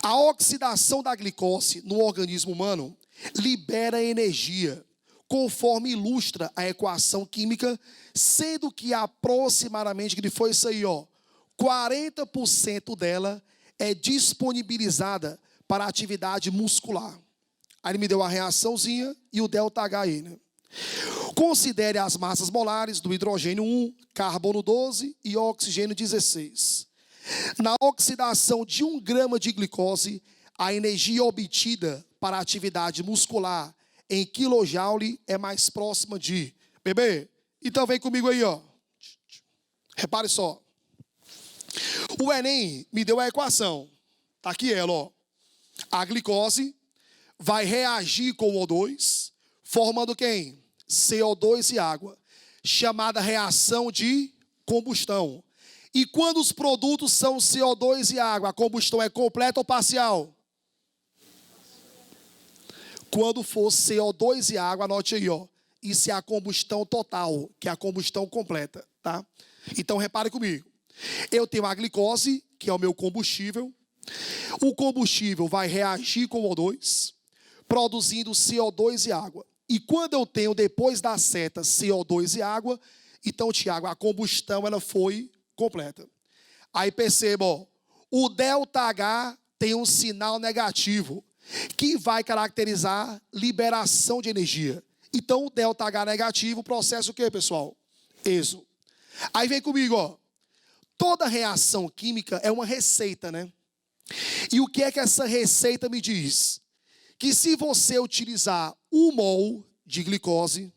A oxidação da glicose no organismo humano libera energia, conforme ilustra a equação química, sendo que aproximadamente, que foi isso aí, ó, 40% dela é disponibilizada para a atividade muscular. Aí ele me deu a reaçãozinha e o ΔH aí, né? Considere as massas molares do hidrogênio 1, carbono 12 e oxigênio 16. Na oxidação de 1 grama de glicose, a energia obtida para a atividade muscular em quilojoule é mais próxima de... Bebê, então vem comigo aí, ó. Repare só. O Enem me deu a equação. Tá aqui ela, ó. A glicose vai reagir com o O2, formando quem? CO2 e água. Chamada reação de combustão. E quando os produtos são CO2 e água, a combustão é completa ou parcial? Quando for CO2 e água, anote aí, ó. Isso é a combustão total, que é a combustão completa, tá? Então, repare comigo. Eu tenho a glicose, que é o meu combustível. O combustível vai reagir com o O2, produzindo CO2 e água. E quando eu tenho, depois da seta, CO2 e água, então, Tiago, a combustão ela foi completa. Aí perceba, ó, o ΔH tem um sinal negativo, que vai caracterizar liberação de energia. Então, o ΔH negativo, o processo o quê, pessoal? Exo. Aí vem comigo, ó. Toda reação química é uma receita, né? E o que é que essa receita me diz? Que se você utilizar 1 mol de glicose,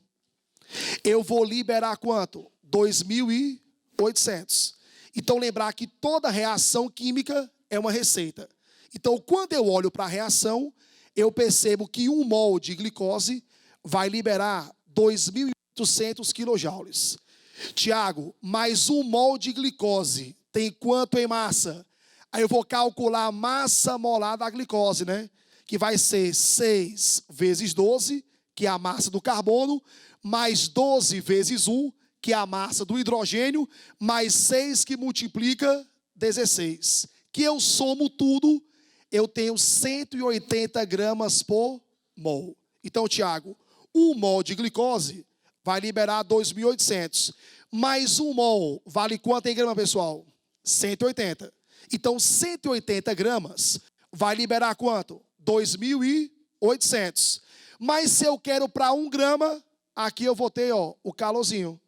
eu vou liberar quanto? 2.800. Então, lembrar que toda reação química é uma receita. Então, quando eu olho para a reação, eu percebo que 1 mol de glicose vai liberar 2.800 quilojoules. Tiago, mais 1 mol de glicose tem quanto em massa? Aí eu vou calcular a massa molar da glicose, né? Que vai ser 6 vezes 12, que é a massa do carbono, mais 12 vezes 1, que é a massa do hidrogênio, mais 6 que multiplica 16. Que eu somo tudo, eu tenho 180 gramas por mol. Então, Tiago, 1 mol de glicose vai liberar 2.800. Mais 1 mol vale quanto em grama, pessoal? 180. Então, 180 gramas vai liberar quanto? 2.800. Mas se eu quero para 1 grama, aqui eu vou ter, ó, o calorzinho.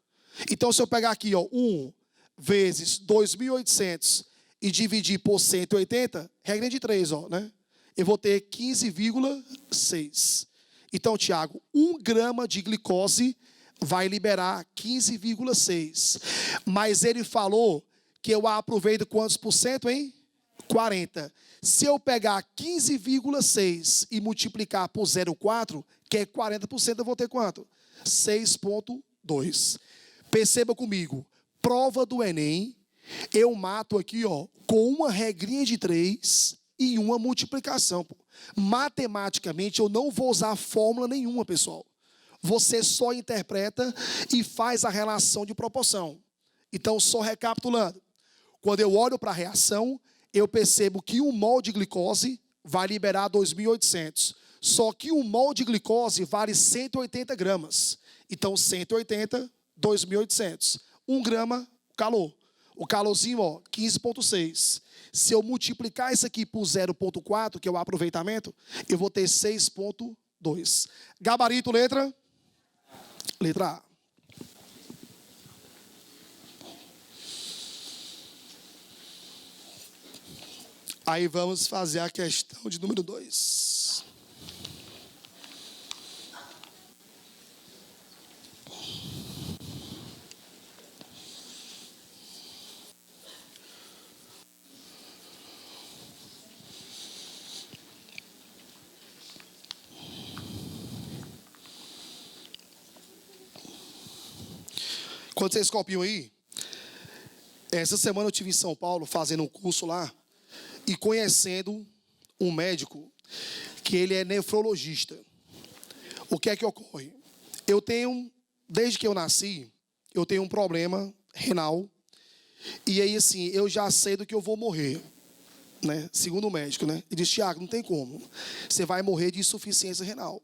Então, se eu pegar aqui, ó, 1 vezes 2.800 e dividir por 180, regra de 3, ó, né? Eu vou ter 15,6. Então, Tiago, 1 grama de glicose vai liberar 15,6. Mas ele falou que eu aproveito quantos por cento, hein? 40. Se eu pegar 15,6 e multiplicar por 0,4, que é 40%, eu vou ter quanto? 6,2. Perceba comigo, prova do Enem, eu mato aqui, ó, com uma regrinha de 3 e uma multiplicação. Pô. Matematicamente, eu não vou usar fórmula nenhuma, pessoal. Você só interpreta e faz a relação de proporção. Então, só recapitulando. Quando eu olho para a reação, eu percebo que 1 mol de glicose vai liberar 2.800. Só que 1 mol de glicose vale 180 gramas. Então, 180, 2.800. 1 grama, calor. O calorzinho, ó, 15,6. Se eu multiplicar isso aqui por 0,4, que é o aproveitamento, eu vou ter 6,2. Gabarito, letra? Letra A. Aí vamos fazer a questão de número 2. Quando vocês copiam aí, essa semana eu estive em São Paulo fazendo um curso lá e conhecendo um médico que ele é nefrologista. O que é que ocorre? Eu tenho, desde que eu nasci, eu tenho um problema renal e aí assim, eu já sei do que eu vou morrer, né? Segundo o médico, né? Ele diz, Tiago, não tem como, você vai morrer de insuficiência renal.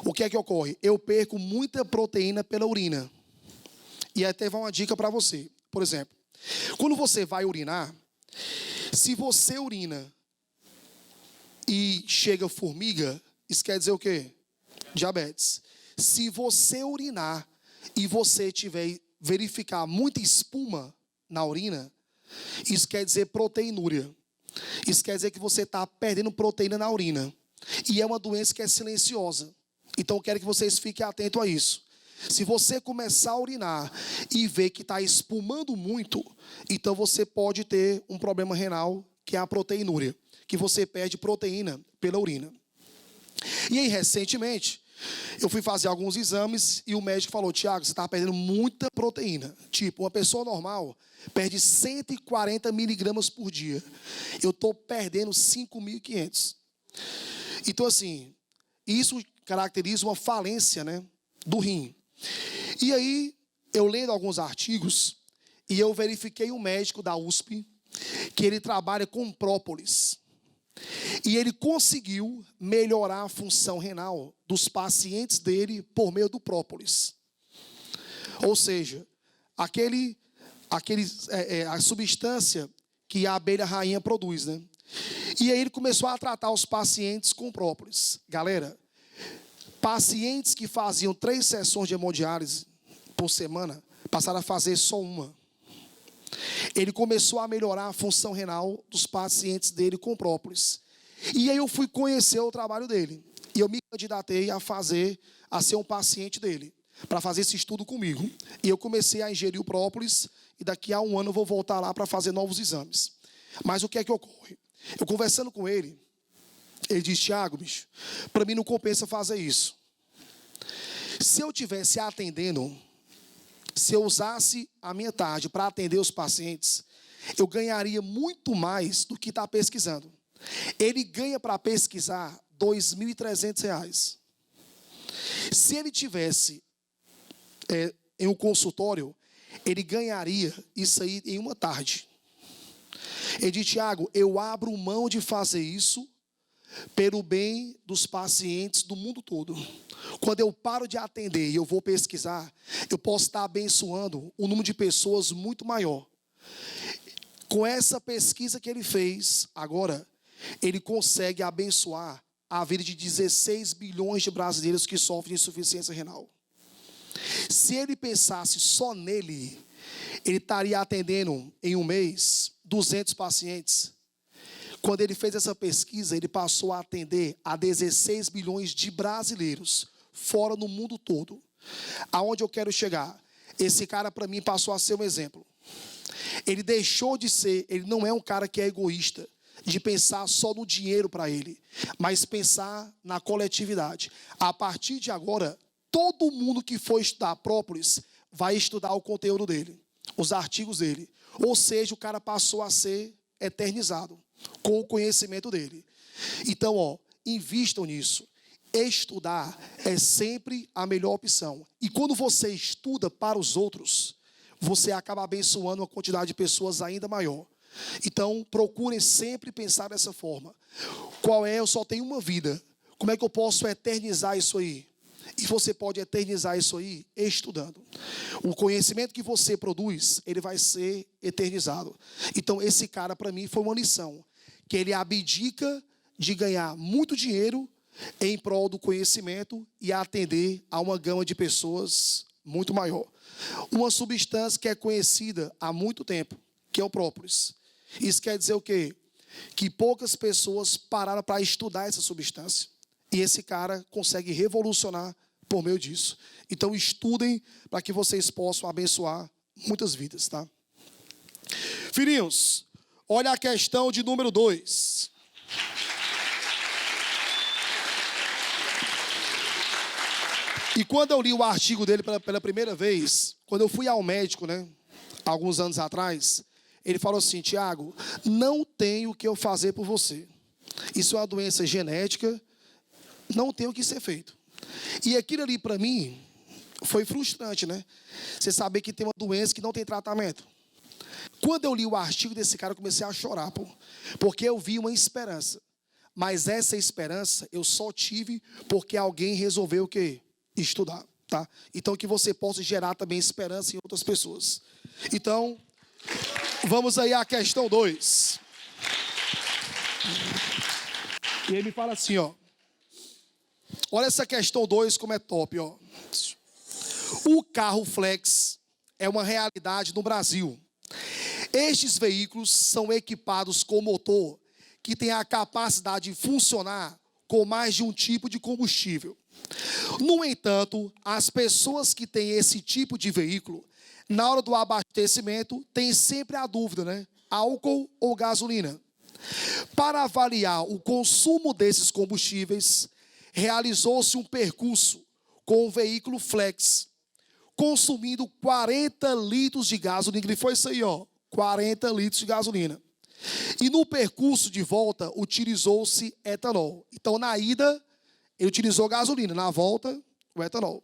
O que é que ocorre? Eu perco muita proteína pela urina. E até vai uma dica para você. Por exemplo, quando você vai urinar, se você urina e chega formiga, isso quer dizer o quê? Diabetes. Se você urinar e você verificar muita espuma na urina, isso quer dizer proteinúria. Isso quer dizer que você está perdendo proteína na urina. E é uma doença que é silenciosa. Então eu quero que vocês fiquem atentos a isso. Se você começar a urinar e ver que está espumando muito, então você pode ter um problema renal, que é a proteinúria, que você perde proteína pela urina. E aí, recentemente, eu fui fazer alguns exames e o médico falou, Tiago, você está perdendo muita proteína. Tipo, uma pessoa normal perde 140 miligramas por dia. Eu estou perdendo 5.500. Então, assim, isso caracteriza uma falência, né, do rim. E aí, eu lendo alguns artigos, e eu verifiquei um médico da USP, que ele trabalha com própolis. E ele conseguiu melhorar a função renal dos pacientes dele por meio do própolis. Ou seja, a substância que a abelha rainha produz, né? E aí ele começou a tratar os pacientes com própolis. Galera, pacientes que faziam 3 sessões de hemodiálise por semana, passaram a fazer só uma. Ele começou a melhorar a função renal dos pacientes dele com própolis. E aí eu fui conhecer o trabalho dele. E eu me candidatei a ser um paciente dele, para fazer esse estudo comigo. E eu comecei a ingerir o própolis, e daqui a 1 ano eu vou voltar lá para fazer novos exames. Mas o que é que ocorre? Eu conversando com ele, ele disse: Thiago, bicho, para mim não compensa fazer isso. Se eu tivesse atendendo, se eu usasse a minha tarde para atender os pacientes, eu ganharia muito mais do que está pesquisando. Ele ganha para pesquisar R$ 2.300. Se ele tivesse em um consultório, ele ganharia isso aí em uma tarde. Ele disse: Thiago, eu abro mão de fazer isso pelo bem dos pacientes do mundo todo. Quando eu paro de atender e eu vou pesquisar, eu posso estar abençoando um número de pessoas muito maior. Com essa pesquisa que ele fez, agora, ele consegue abençoar a vida de 16 bilhões de brasileiros que sofrem de insuficiência renal. Se ele pensasse só nele, ele estaria atendendo em um mês 200 pacientes. Quando ele fez essa pesquisa, ele passou a atender a 16 bilhões de brasileiros, fora no mundo todo. Aonde eu quero chegar? Esse cara, para mim, passou a ser um exemplo. Ele deixou de ser, ele não é um cara que é egoísta, de pensar só no dinheiro para ele, mas pensar na coletividade. A partir de agora, todo mundo que for estudar própolis vai estudar o conteúdo dele, os artigos dele. Ou seja, o cara passou a ser eternizado com o conhecimento dele. Então, invistam nisso. Estudar é sempre a melhor opção. E quando você estuda para os outros, você acaba abençoando uma quantidade de pessoas ainda maior. Então, procurem sempre pensar dessa forma. Eu só tenho uma vida. Como é que eu posso eternizar isso aí? E você pode eternizar isso aí estudando. O conhecimento que você produz, ele vai ser eternizado. Então, esse cara, para mim, foi uma lição. Que ele abdica de ganhar muito dinheiro em prol do conhecimento e atender a uma gama de pessoas muito maior. Uma substância que é conhecida há muito tempo, que é o própolis. Isso quer dizer o quê? Que poucas pessoas pararam para estudar essa substância. E esse cara consegue revolucionar por meio disso. Então, estudem para que vocês possam abençoar muitas vidas, tá? Filhinhos, olha a questão de número 2. E quando eu li o artigo dele pela primeira vez, quando eu fui ao médico, né, alguns anos atrás, ele falou assim: Thiago, não tem o que eu fazer por você. Isso é uma doença genética, não tem o que ser feito. E aquilo ali, para mim, foi frustrante, né? Você saber que tem uma doença que não tem tratamento. Quando eu li o artigo desse cara, eu comecei a chorar, porque eu vi uma esperança. Mas essa esperança eu só tive porque alguém resolveu o quê? Estudar, tá? Então, que você possa gerar também esperança em outras pessoas. Então, vamos aí à questão 2. E ele me fala assim, olha essa questão 2 como é top, O carro flex é uma realidade no Brasil. Estes veículos são equipados com motor que tem a capacidade de funcionar com mais de um tipo de combustível. No entanto, as pessoas que têm esse tipo de veículo, na hora do abastecimento, têm sempre a dúvida, né? Álcool ou gasolina. Para avaliar o consumo desses combustíveis, realizou-se um percurso com o veículo flex, consumindo 40 litros de gasolina. E foi isso aí, 40 litros de gasolina. E no percurso de volta, utilizou-se etanol. Então, na ida, ele utilizou gasolina. Na volta, o etanol.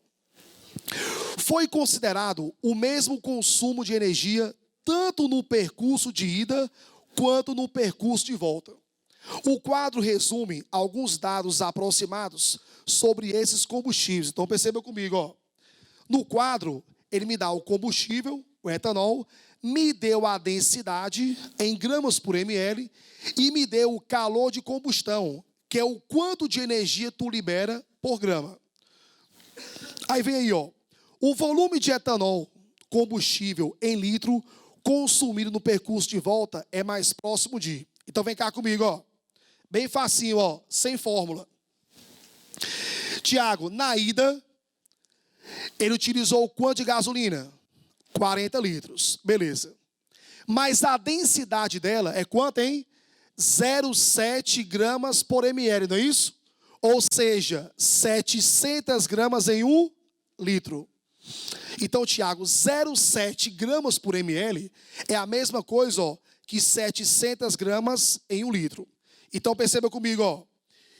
Foi considerado o mesmo consumo de energia, tanto no percurso de ida, quanto no percurso de volta. O quadro resume alguns dados aproximados sobre esses combustíveis. Então, perceba comigo, ó. No quadro, ele me dá o combustível, o etanol, me deu a densidade em gramas por ml e me deu o calor de combustão, que é o quanto de energia tu libera por grama. Aí vem aí, ó. O volume de etanol, combustível em litro, consumido no percurso de volta é mais próximo de... Então vem cá comigo, ó. Bem facinho, ó, sem fórmula. Tiago, na ida, ele utilizou quanto de gasolina? 40 litros. Beleza. Mas a densidade dela é quanto, hein? 0,7 gramas por ml, não é isso? Ou seja, 700 gramas em 1 litro. Então, Tiago, 0,7 gramas por ml é a mesma coisa, ó, que 700 gramas em 1 litro. Então, perceba comigo, ó.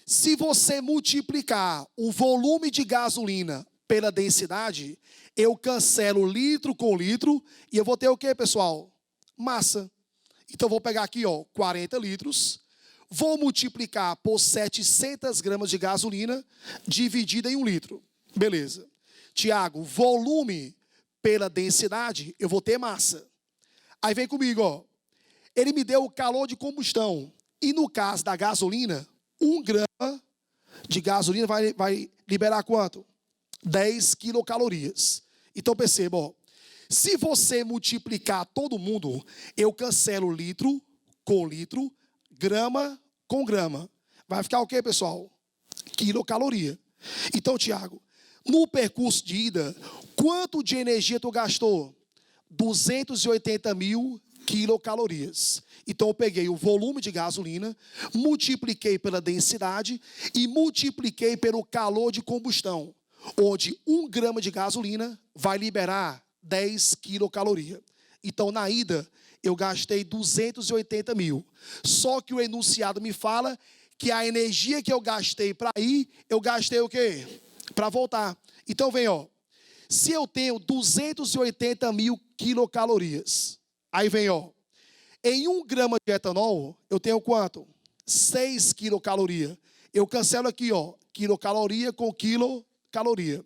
Se você multiplicar o volume de gasolina pela densidade, eu cancelo litro com litro e eu vou ter o quê, pessoal? Massa. Então, vou pegar aqui, ó, 40 litros, vou multiplicar por 700 gramas de gasolina dividida em 1 litro. Beleza. Tiago, volume pela densidade, eu vou ter massa. Aí vem comigo, ó. Ele me deu o calor de combustão. E no caso da gasolina, 1 grama de gasolina vai liberar quanto? 10 quilocalorias. Então perceba, ó. Se você multiplicar todo mundo, eu cancelo litro com litro, grama com grama. Vai ficar o quê, pessoal? Quilocaloria. Então, Tiago, no percurso de ida, quanto de energia tu gastou? 280 mil quilocalorias. Então, eu peguei o volume de gasolina, multipliquei pela densidade e multipliquei pelo calor de combustão, onde 1 grama de gasolina vai liberar 10 quilocalorias. Então, na ida, eu gastei 280 mil. Só que o enunciado me fala que a energia que eu gastei para ir, eu gastei o quê? Para voltar. Então, vem, ó. Se eu tenho 280 mil quilocalorias, aí vem, ó. Em 1 grama de etanol, eu tenho quanto? 6 quilocalorias. Eu cancelo aqui, ó, quilocaloria com quilocaloria.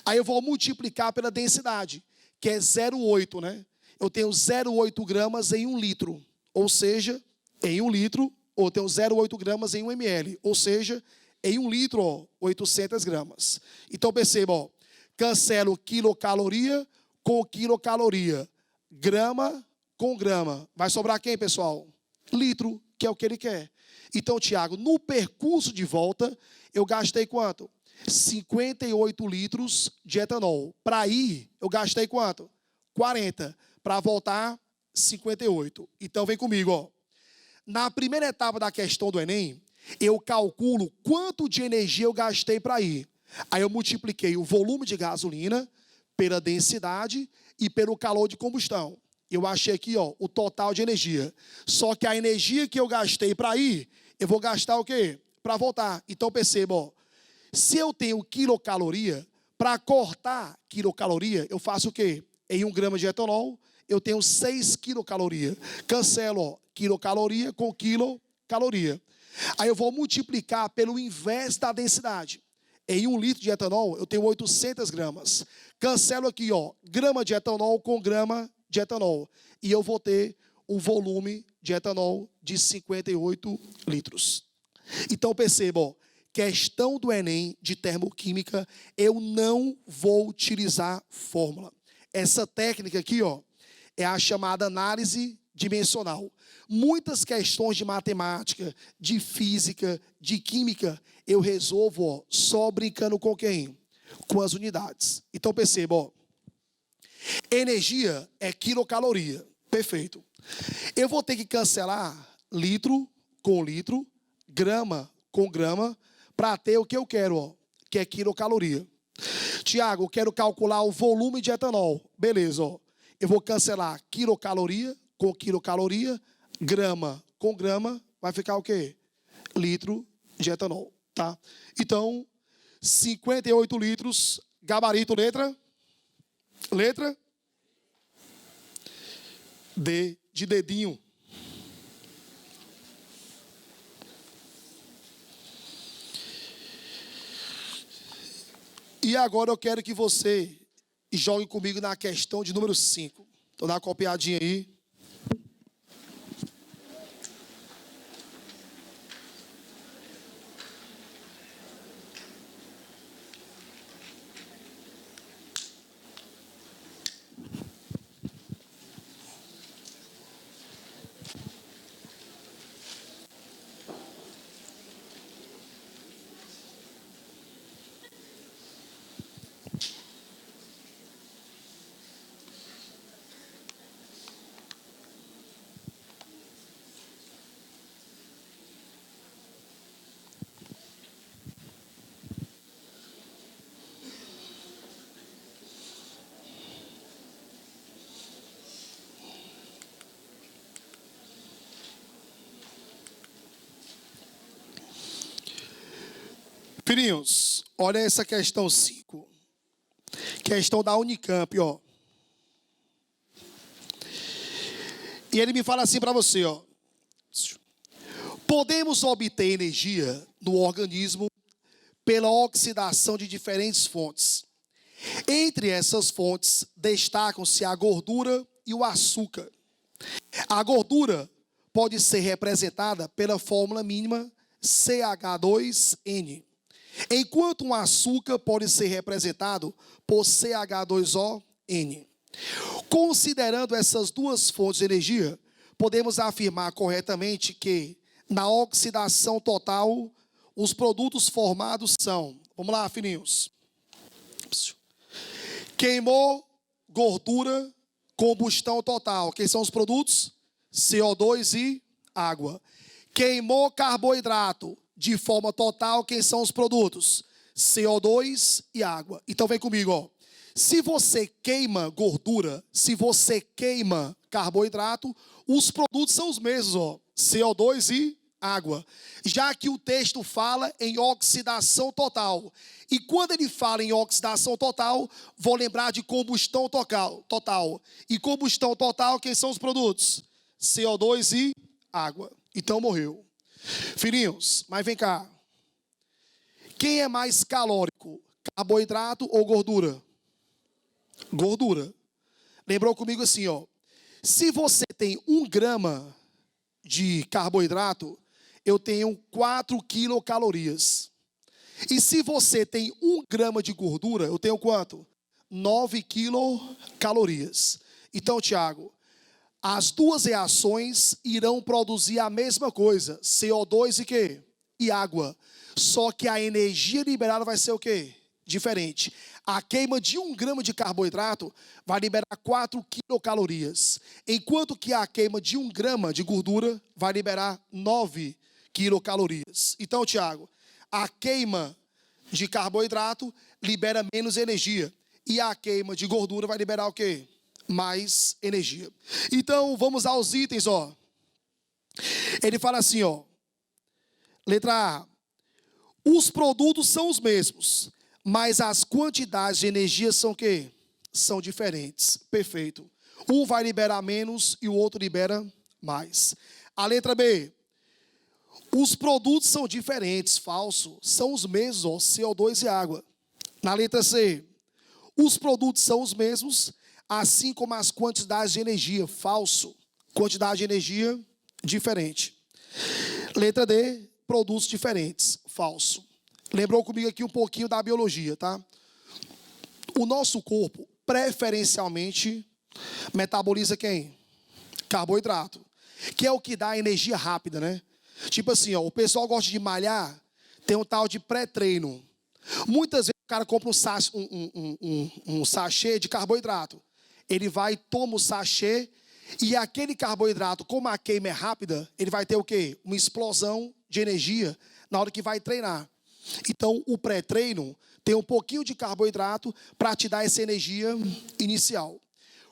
Aí eu vou multiplicar pela densidade, que é 0,8, né? Eu tenho 0,8 gramas em 1 litro. Ou seja, em 1 litro, ou eu tenho 0,8 gramas em 1 ml. Ou seja, em 1 litro, ó, 800 gramas. Então, perceba, ó. Cancelo quilocaloria com quilocaloria. Grama com grama. Vai sobrar quem, pessoal? Litro, que é o que ele quer. Então, Tiago, no percurso de volta, eu gastei quanto? 58 litros de etanol. Para ir, eu gastei quanto? 40. Para voltar, 58. Então, vem comigo, ó. Na primeira etapa da questão do Enem, eu calculo quanto de energia eu gastei para ir. Aí eu multipliquei o volume de gasolina pela densidade e pelo calor de combustão. Eu achei aqui, ó, o total de energia. Só que a energia que eu gastei para ir, eu vou gastar o quê? Para voltar. Então, perceba, ó. Se eu tenho quilocaloria, para cortar quilocaloria, eu faço o quê? Em 1 grama de etanol, eu tenho 6 quilocalorias. Cancelo, ó, quilocaloria com quilocaloria. Aí eu vou multiplicar pelo inverso da densidade. Em 1 litro de etanol, eu tenho 800 gramas. Cancelo aqui, ó, grama de etanol com grama de etanol. E eu vou ter o volume de etanol de 58 litros. Então, perceba, ó, questão do Enem de termoquímica, eu não vou utilizar fórmula. Essa técnica aqui, ó, é a chamada análise dimensional. Muitas questões de matemática, de física, de química, eu resolvo, ó, só brincando com quem? Com as unidades. Então, perceba, ó. Energia é quilocaloria. Perfeito. Eu vou ter que cancelar litro com litro, grama com grama, para ter o que eu quero, ó, que é quilocaloria. Tiago, eu quero calcular o volume de etanol. Beleza, ó. Eu vou cancelar quilocaloria com quilocaloria, grama com grama, vai ficar o quê? Litro de etanol, tá? Então, 58 litros, gabarito, letra? Letra? D de dedinho. E agora eu quero que você jogue comigo na questão de número 5. Então dá uma copiadinha aí. Filhinhos, olha essa questão 5. Questão da Unicamp, ó. E ele me fala assim para você, ó. Podemos obter energia no organismo pela oxidação de diferentes fontes. Entre essas fontes, destacam-se a gordura e o açúcar. A gordura pode ser representada pela fórmula mínima CH2N, enquanto um açúcar pode ser representado por CH2ON. Considerando essas duas fontes de energia, podemos afirmar corretamente que, na oxidação total, os produtos formados são... Vamos lá, filhinhos. Queimou, gordura, combustão total. Quem são os produtos? CO2 e água. Queimou carboidrato, de forma total, quem são os produtos? CO2 e água. Então vem comigo, ó. Se você queima gordura, se você queima carboidrato, os produtos são os mesmos, ó. CO2 e água. Já que o texto fala em oxidação total. E quando ele fala em oxidação total, vou lembrar de combustão total. E combustão total, quem são os produtos? CO2 e água. Então morreu. Filhinhos, mas vem cá. Quem é mais calórico? Carboidrato ou gordura? Gordura. Lembrou comigo assim, ó. Se você tem 1 grama de carboidrato, eu tenho 4 quilocalorias. E se você tem 1 grama de gordura, eu tenho quanto? 9 quilocalorias. Então, Tiago, as duas reações irão produzir a mesma coisa. CO2 e quê? E água. Só que a energia liberada vai ser o quê? Diferente. A queima de 1 grama de carboidrato vai liberar 4 quilocalorias. Enquanto que a queima de 1 grama de gordura vai liberar 9 quilocalorias. Então, Tiago, a queima de carboidrato libera menos energia. E a queima de gordura vai liberar o quê? Mais energia. Então, vamos aos itens, ó. Ele fala assim, ó. Letra A. Os produtos são os mesmos, mas as quantidades de energia são o quê? São diferentes. Perfeito. Um vai liberar menos e o outro libera mais. A letra B. Os produtos são diferentes. Falso. São os mesmos, ó, CO2 e água. Na letra C. Os produtos são os mesmos, assim como as quantidades de energia. Falso. Quantidade de energia diferente. Letra D. Produtos diferentes. Falso. Lembrou comigo aqui um pouquinho da biologia, tá? O nosso corpo, preferencialmente, metaboliza quem? Carboidrato. Que é o que dá energia rápida, né? Tipo assim, ó, o pessoal gosta de malhar, tem um tal de pré-treino. Muitas vezes o cara compra um sachê de carboidrato. Ele vai, toma o sachê e aquele carboidrato, como a queima é rápida, ele vai ter o quê? Uma explosão de energia na hora que vai treinar. Então, o pré-treino tem um pouquinho de carboidrato para te dar essa energia inicial.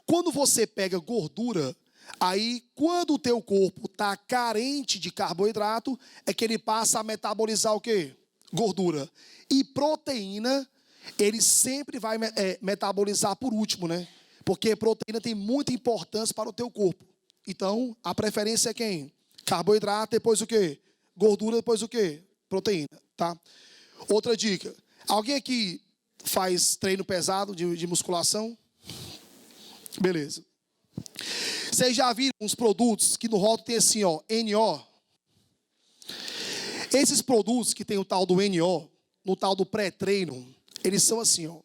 Quando você pega gordura, Aí, quando o teu corpo está carente de carboidrato, é que ele passa a metabolizar o quê? Gordura. E proteína, ele sempre vai metabolizar por último, né? Porque proteína tem muita importância para o teu corpo. Então, a preferência é quem? Carboidrato, depois o quê? Gordura, depois o quê? Proteína, tá? Outra dica. Alguém aqui faz treino pesado de musculação? Beleza. Vocês já viram uns produtos que no rótulo tem assim, ó, NO? Esses produtos que tem o tal do NO, no tal do pré-treino, eles são assim, ó.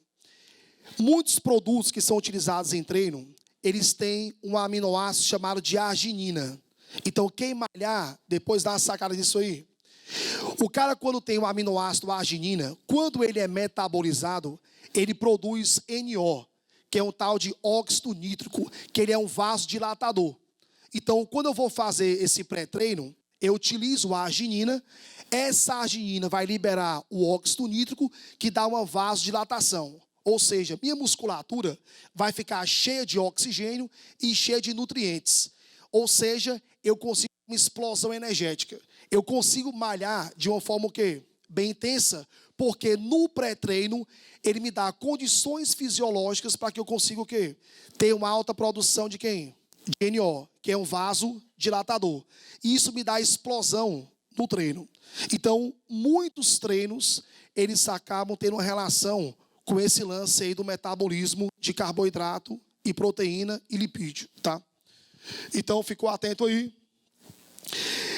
Muitos produtos que são utilizados em treino, eles têm um aminoácido chamado de arginina. Então, quem malhar, depois dá uma sacada disso aí. O cara, quando tem um aminoácido arginina, quando ele é metabolizado, ele produz NO, que é um tal de óxido nítrico, que ele é um vasodilatador. Então, quando eu vou fazer esse pré-treino, eu utilizo a arginina. Essa arginina vai liberar o óxido nítrico, que dá uma vasodilatação. Ou seja, minha musculatura vai ficar cheia de oxigênio e cheia de nutrientes. Ou seja, eu consigo uma explosão energética. Eu consigo malhar de uma forma o quê? Bem intensa, porque no pré-treino ele me dá condições fisiológicas para que eu consiga o quê? Ter uma alta produção de quem? De NO, que é um vasodilatador. E isso me dá explosão no treino. Então, muitos treinos, eles acabam tendo uma relação com esse lance aí do metabolismo de carboidrato e proteína e lipídio, tá? Então, ficou atento aí.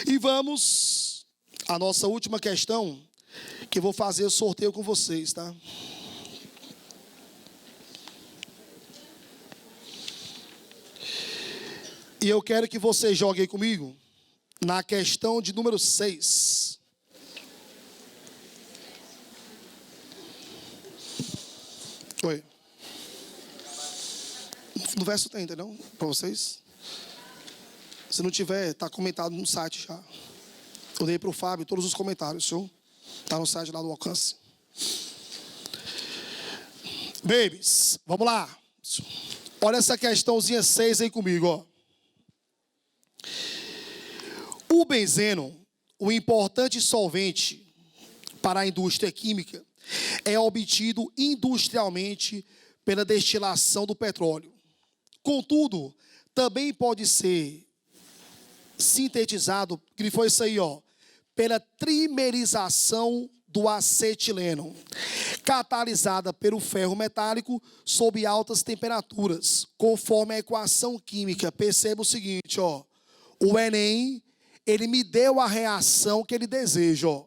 E vamos à nossa última questão, que eu vou fazer o sorteio com vocês, tá? E eu quero que você jogue aí comigo na questão de número 6. Oi. No verso tem, entendeu? Para vocês. Se não tiver, está comentado no site já. Eu dei para o Fábio todos os comentários, senhor. Está no site lá do Alcance. Babies, vamos lá. Olha essa questãozinha 6 aí comigo, ó. O benzeno, o importante solvente para a indústria química, é obtido industrialmente pela destilação do petróleo. Contudo, também pode ser sintetizado, que foi isso aí, ó, pela trimerização do acetileno, catalisada pelo ferro metálico sob altas temperaturas, conforme a equação química. Perceba o seguinte, ó, o Enem, ele me deu a reação que ele deseja, ó.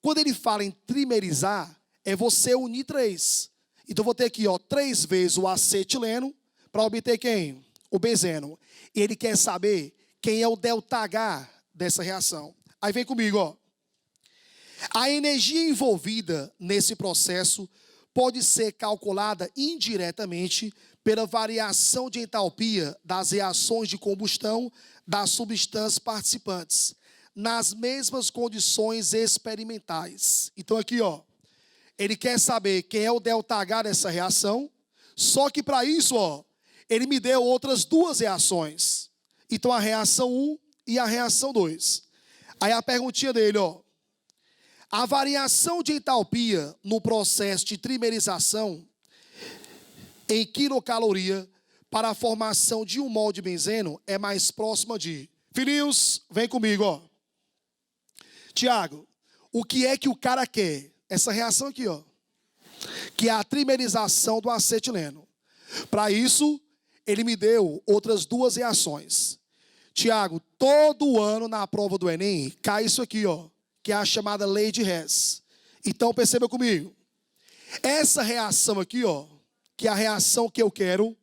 Quando ele fala em trimerizar, é você unir 3. Então, eu vou ter aqui, ó, 3 vezes o acetileno para obter quem? O benzeno. E ele quer saber quem é o ΔH dessa reação. Aí vem comigo, ó. A energia envolvida nesse processo pode ser calculada indiretamente pela variação de entalpia das reações de combustão das substâncias participantes, nas mesmas condições experimentais. Então aqui, ó, ele quer saber quem é o ΔH dessa reação, só que para isso, ó, ele me deu outras 2 reações. Então a reação 1 e a reação 2. Aí a perguntinha dele, ó. A variação de entalpia no processo de trimerização em quilocaloria para a formação de 1 mol de benzeno é mais próxima de... Filhinhos, vem comigo, ó. Tiago, o que é que o cara quer? Essa reação aqui, ó. Que é a trimerização do acetileno. Para isso, ele me deu outras 2 reações. Tiago, todo ano na prova do Enem, cai isso aqui, ó. Que é a chamada lei de Hess. Então, perceba comigo. Essa reação aqui, ó, que é a reação que eu quero,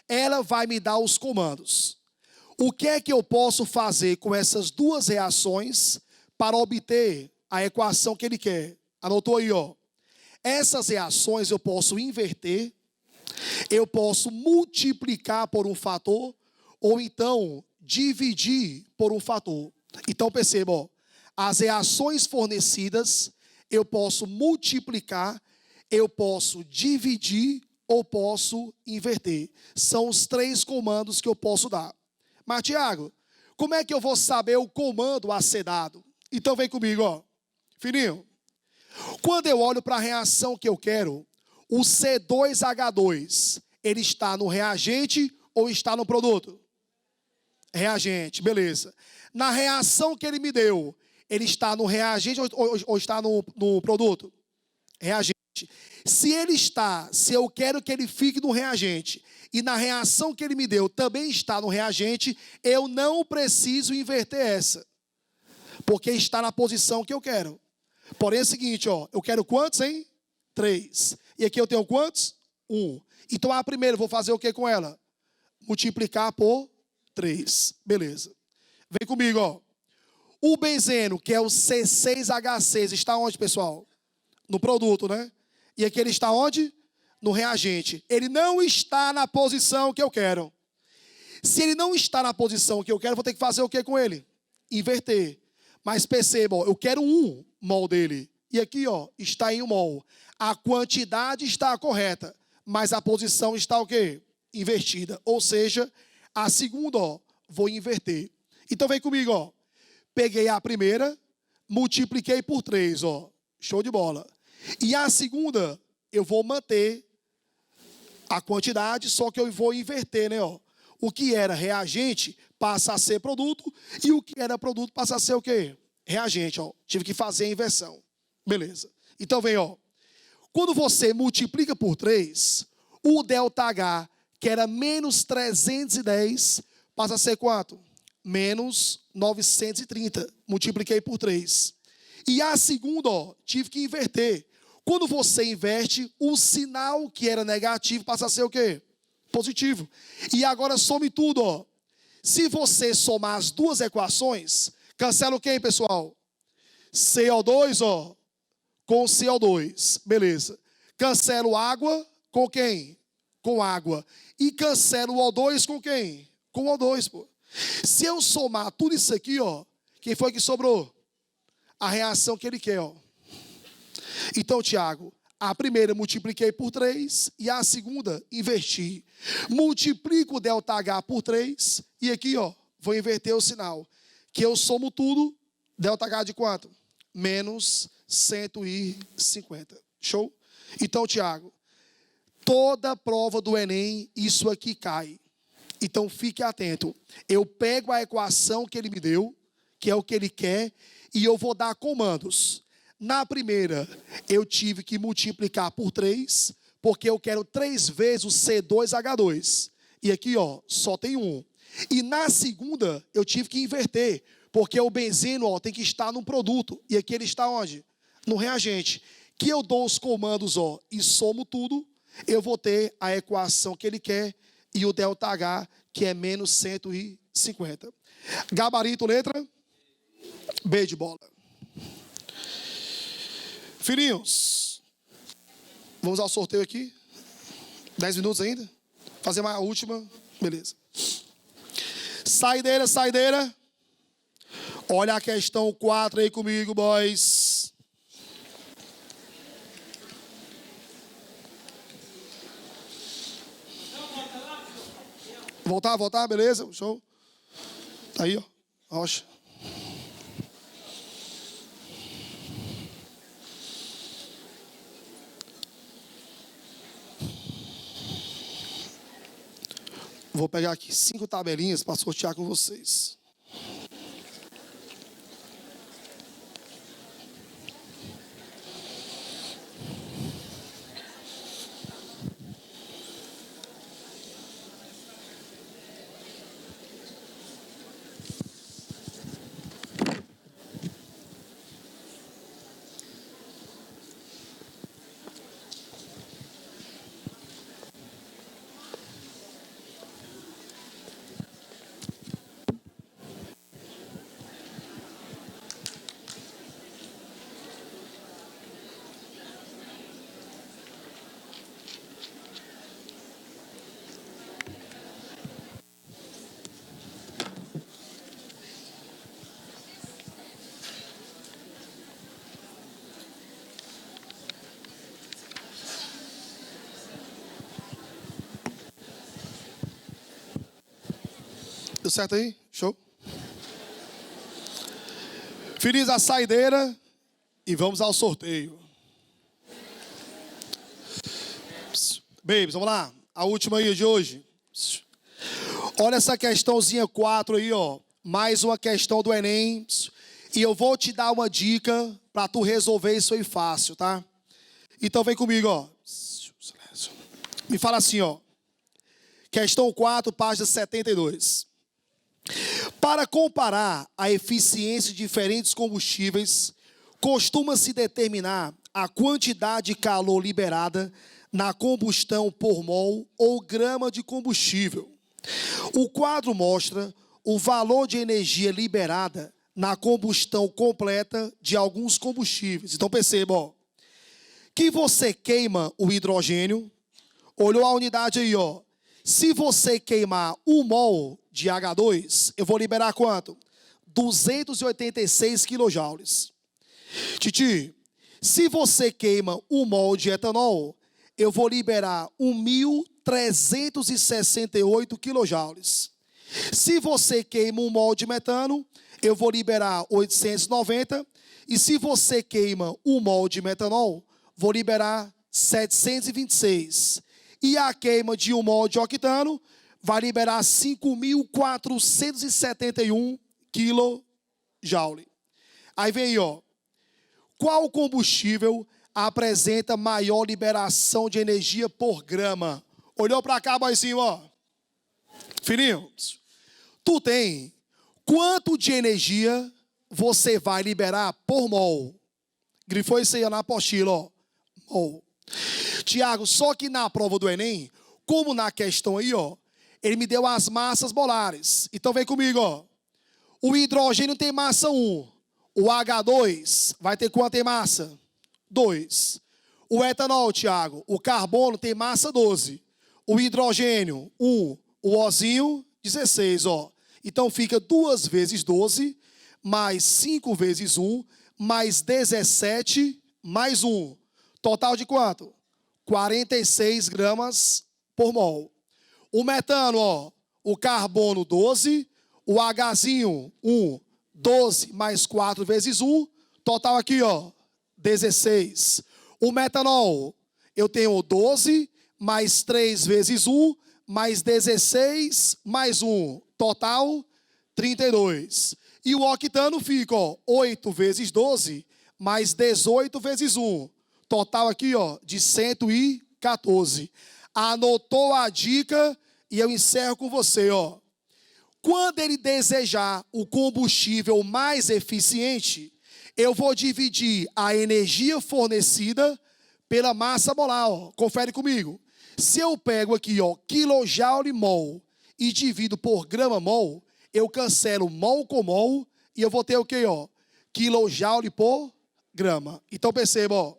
ela vai me dar os comandos. O que é que eu posso fazer com essas 2 reações para obter a equação que ele quer? Anotou aí, ó. Essas reações eu posso inverter, eu posso multiplicar por um fator, ou então dividir por um fator. Então, perceba, ó. As reações fornecidas, eu posso multiplicar, eu posso dividir ou posso inverter. São os 3 comandos que eu posso dar. Mas, Tiago, como é que eu vou saber o comando a ser dado? Então vem comigo, ó. Filhinho, quando eu olho para a reação que eu quero, o C2H2, ele está no reagente ou está no produto? Reagente, beleza. Na reação que ele me deu, ele está no reagente ou está no produto? Reagente. Se eu quero que ele fique no reagente, e na reação que ele me deu também está no reagente, eu não preciso inverter essa, porque está na posição que eu quero. Porém é o seguinte, ó, eu quero quantos, hein? 3. E aqui eu tenho quantos? 1. Então a primeira, eu vou fazer o que com ela? Multiplicar por 3. Beleza. Vem comigo, ó. O benzeno, que é o C6H6, está onde, pessoal? No produto, né? E aqui ele está onde? No reagente. Ele não está na posição que eu quero. Se ele não está na posição que eu quero, eu vou ter que fazer o que com ele? Inverter. Mas perceba, ó, eu quero 1 mol dele. E aqui, ó, está em 1 mol. A quantidade está correta, mas a posição está o quê? Invertida. Ou seja, a segunda, ó, vou inverter. Então vem comigo, ó. Peguei a primeira, multipliquei por 3, ó. Show de bola. E a segunda, eu vou manter a quantidade, só que eu vou inverter, né, ó. O que era reagente passa a ser produto, e o que era produto passa a ser o quê? Reagente, ó. Tive que fazer a inversão. Beleza. Então vem, ó. Quando você multiplica por 3, o ΔH, que era menos 310, passa a ser quanto? Menos 930. Multipliquei por 3. E a segunda, ó, tive que inverter. Quando você inverte, o sinal que era negativo passa a ser o quê? Positivo. E agora some tudo, ó. Se você somar as duas equações, cancela o quê, pessoal? CO2, ó, com CO2. Beleza. Cancelo água com quem? Com água. E cancelo o O2 com quem? Com o O2, pô. Se eu somar tudo isso aqui, ó, quem foi que sobrou? A reação que ele quer, ó. Então, Tiago, a primeira multipliquei por 3 e a segunda inverti. Multiplico o ΔH por 3 e aqui, ó, vou inverter o sinal. Que eu somo tudo, ΔH de quanto? Menos 150. Show? Então, Tiago, toda prova do Enem, isso aqui cai. Então, fique atento. Eu pego a equação que ele me deu, que é o que ele quer, e eu vou dar comandos. Na primeira, eu tive que multiplicar por 3, porque eu quero 3 vezes o C2H2. E aqui, ó, só tem 1. E na segunda, eu tive que inverter, porque o benzeno, ó, tem que estar no produto. E aqui ele está onde? No reagente. Que eu dou os comandos, ó, e somo tudo, eu vou ter a equação que ele quer e o ΔH, que é menos 150. Gabarito, letra? B de bola. Filhinhos, vamos ao sorteio aqui. 10 minutos ainda? Fazer uma última. Beleza. Saideira, saideira. Olha a questão 4 aí comigo, boys. Voltar, beleza? Show. Tá aí, ó. Rocha. Vou pegar aqui 5 tabelinhas para sortear com vocês. Deu certo aí? Show? Fiz a saideira e vamos ao sorteio. Babies, vamos lá. A última aí de hoje. Olha essa questãozinha 4 aí, ó. Mais uma questão do Enem. E eu vou te dar uma dica para tu resolver isso aí fácil, tá? Então vem comigo, ó. Me fala assim, ó. Questão 4, página 72. Para comparar a eficiência de diferentes combustíveis, costuma-se determinar a quantidade de calor liberada na combustão por mol ou grama de combustível. O quadro mostra o valor de energia liberada na combustão completa de alguns combustíveis. Então perceba, ó, que você queima o hidrogênio, olhou a unidade aí, ó. Se você queimar 1 mol de H2, eu vou liberar quanto? 286 quilojoules. Titi, se você queima 1 mol de etanol, eu vou liberar 1.368 quilojoules. Se você queima 1 mol de metano, eu vou liberar 890. E se você queima 1 mol de metanol, vou liberar 726. E a queima de 1 mol de octano vai liberar 5.471 quilojoules. Aí vem aí, ó. Qual combustível apresenta maior liberação de energia por grama? Olhou para cá, boizinho, ó. Filhinho, tu tem quanto de energia você vai liberar por mol? Grifou isso aí na apostila, ó. Mol. Tiago, só que na prova do Enem, como na questão aí, ó, ele me deu as massas molares. Então vem comigo, ó. O hidrogênio tem massa 1. O H2 vai ter quanto em massa? 2. O etanol, Tiago, o carbono tem massa 12. O hidrogênio, 1. O ozinho, 16, ó. Então fica 2 vezes 12, mais 5 vezes 1, mais 17, mais 1. Total de quanto? 46 gramas por mol. O metano, ó, o carbono 12, o Hzinho 1, 12 mais 4 vezes 1, total aqui, ó, 16. O metanol, eu tenho 12 mais 3 vezes 1, mais 16 mais 1, total 32. E o octano fica, ó, 8 vezes 12 mais 18 vezes 1. Total aqui, ó, de 114. Anotou a dica e eu encerro com você, ó. Quando ele desejar o combustível mais eficiente, eu vou dividir a energia fornecida pela massa molar, ó. Confere comigo. Se eu pego aqui, ó, quilojoule mol e divido por grama mol, eu cancelo mol com mol e eu vou ter o quê, ó? Quilojoule por grama. Então perceba, ó.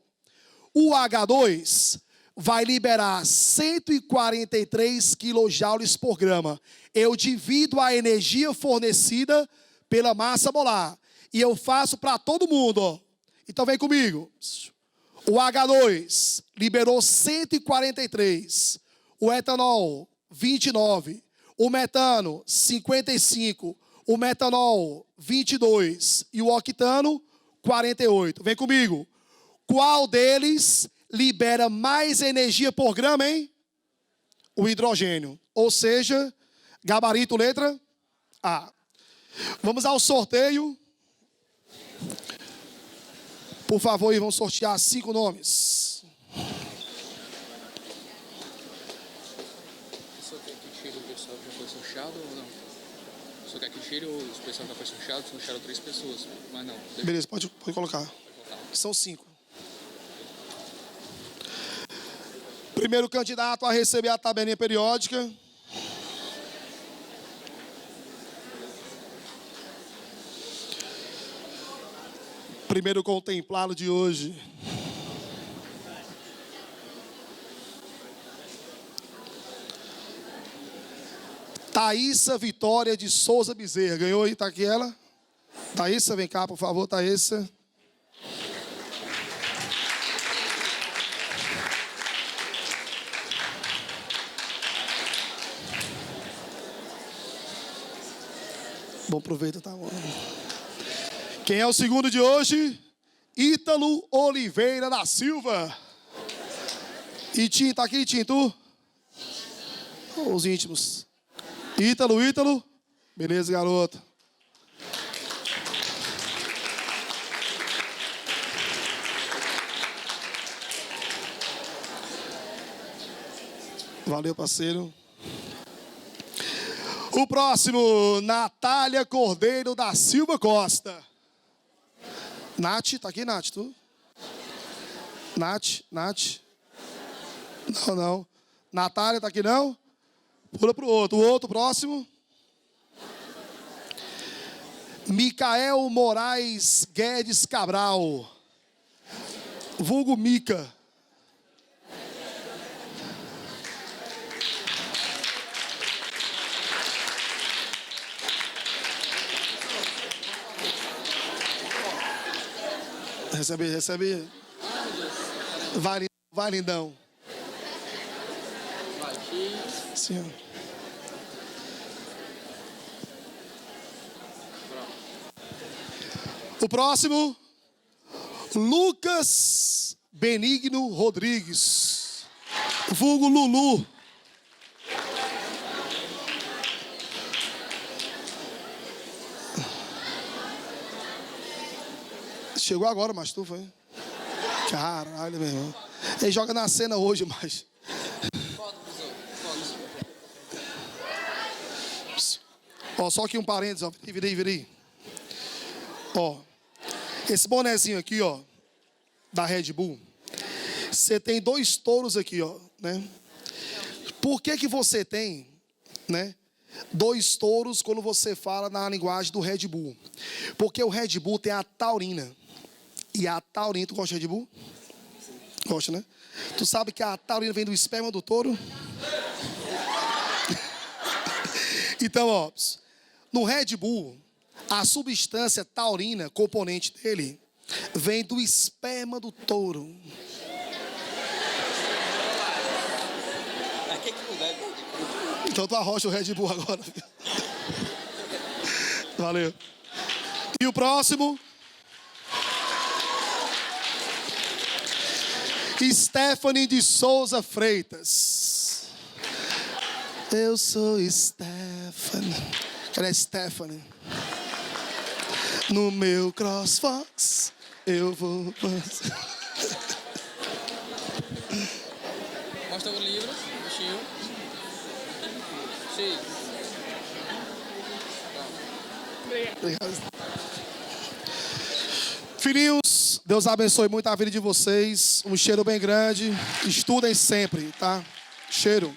O H2 vai liberar 143 quilojoules por grama. Eu divido a energia fornecida pela massa molar. E eu faço para todo mundo, ó. Então vem comigo. O H2 liberou 143. O etanol, 29. O metano, 55. O metanol, 22. E o octano, 48. Vem comigo. Qual deles libera mais energia por grama, hein? O hidrogênio. Ou seja, gabarito, letra A. Vamos ao sorteio. Por favor, vamos sortear 5 nomes. O senhor quer que tire o pessoal que já foi sorteado ou não? O senhor quer que tire os pessoal que já foi sorteado? Sortearam 3 pessoas, mas não. Beleza, pode colocar. São 5. Primeiro candidato a receber a tabelinha periódica. Primeiro contemplado de hoje. Thaísa Vitória de Souza Bezerra. Ganhou aí, tá aqui ela. Thaísa, vem cá, por favor, Thaísa. Bom proveito, tá bom. Quem é o segundo de hoje? Ítalo Oliveira da Silva. E Tim, tá aqui, Tim, tu? Os íntimos. Ítalo. Beleza, garoto. Valeu, parceiro. O próximo, Natália Cordeiro da Silva Costa. Nath, tá aqui, Nath, tu? Nath. Não. Natália, tá aqui, não? Pula pro outro. O outro, próximo. Micael Moraes Guedes Cabral. Vulgo Mica. Recebe. Vai, lindão. Sim. O próximo, Lucas Benigno Rodrigues, vulgo Lulu. Chegou agora, mas tu foi? Caralho, meu irmão. Ele joga na cena hoje, mas... Ó, só aqui um parênteses, ó. Virei. Ó, esse bonezinho aqui, ó, da Red Bull. Você tem 2 touros aqui, ó, né? Por que você tem, né, 2 touros quando você fala na linguagem do Red Bull? Porque o Red Bull tem a taurina. E a taurina, tu gosta de Red Bull? Gosta, né? Tu sabe que a taurina vem do esperma do touro? Então, ó, no Red Bull, a substância taurina, componente dele, vem do esperma do touro. Então tu arrocha o Red Bull agora. Valeu. E o próximo? Stephanie de Souza Freitas. Eu sou Stephanie. Cadê a Stephanie? No meu CrossFox eu vou... Mostra o livro, bichinho. Sim. Obrigado. Filhinhos, Deus abençoe muito a vida de vocês. Um cheiro bem grande. Estudem sempre, tá? Cheiro.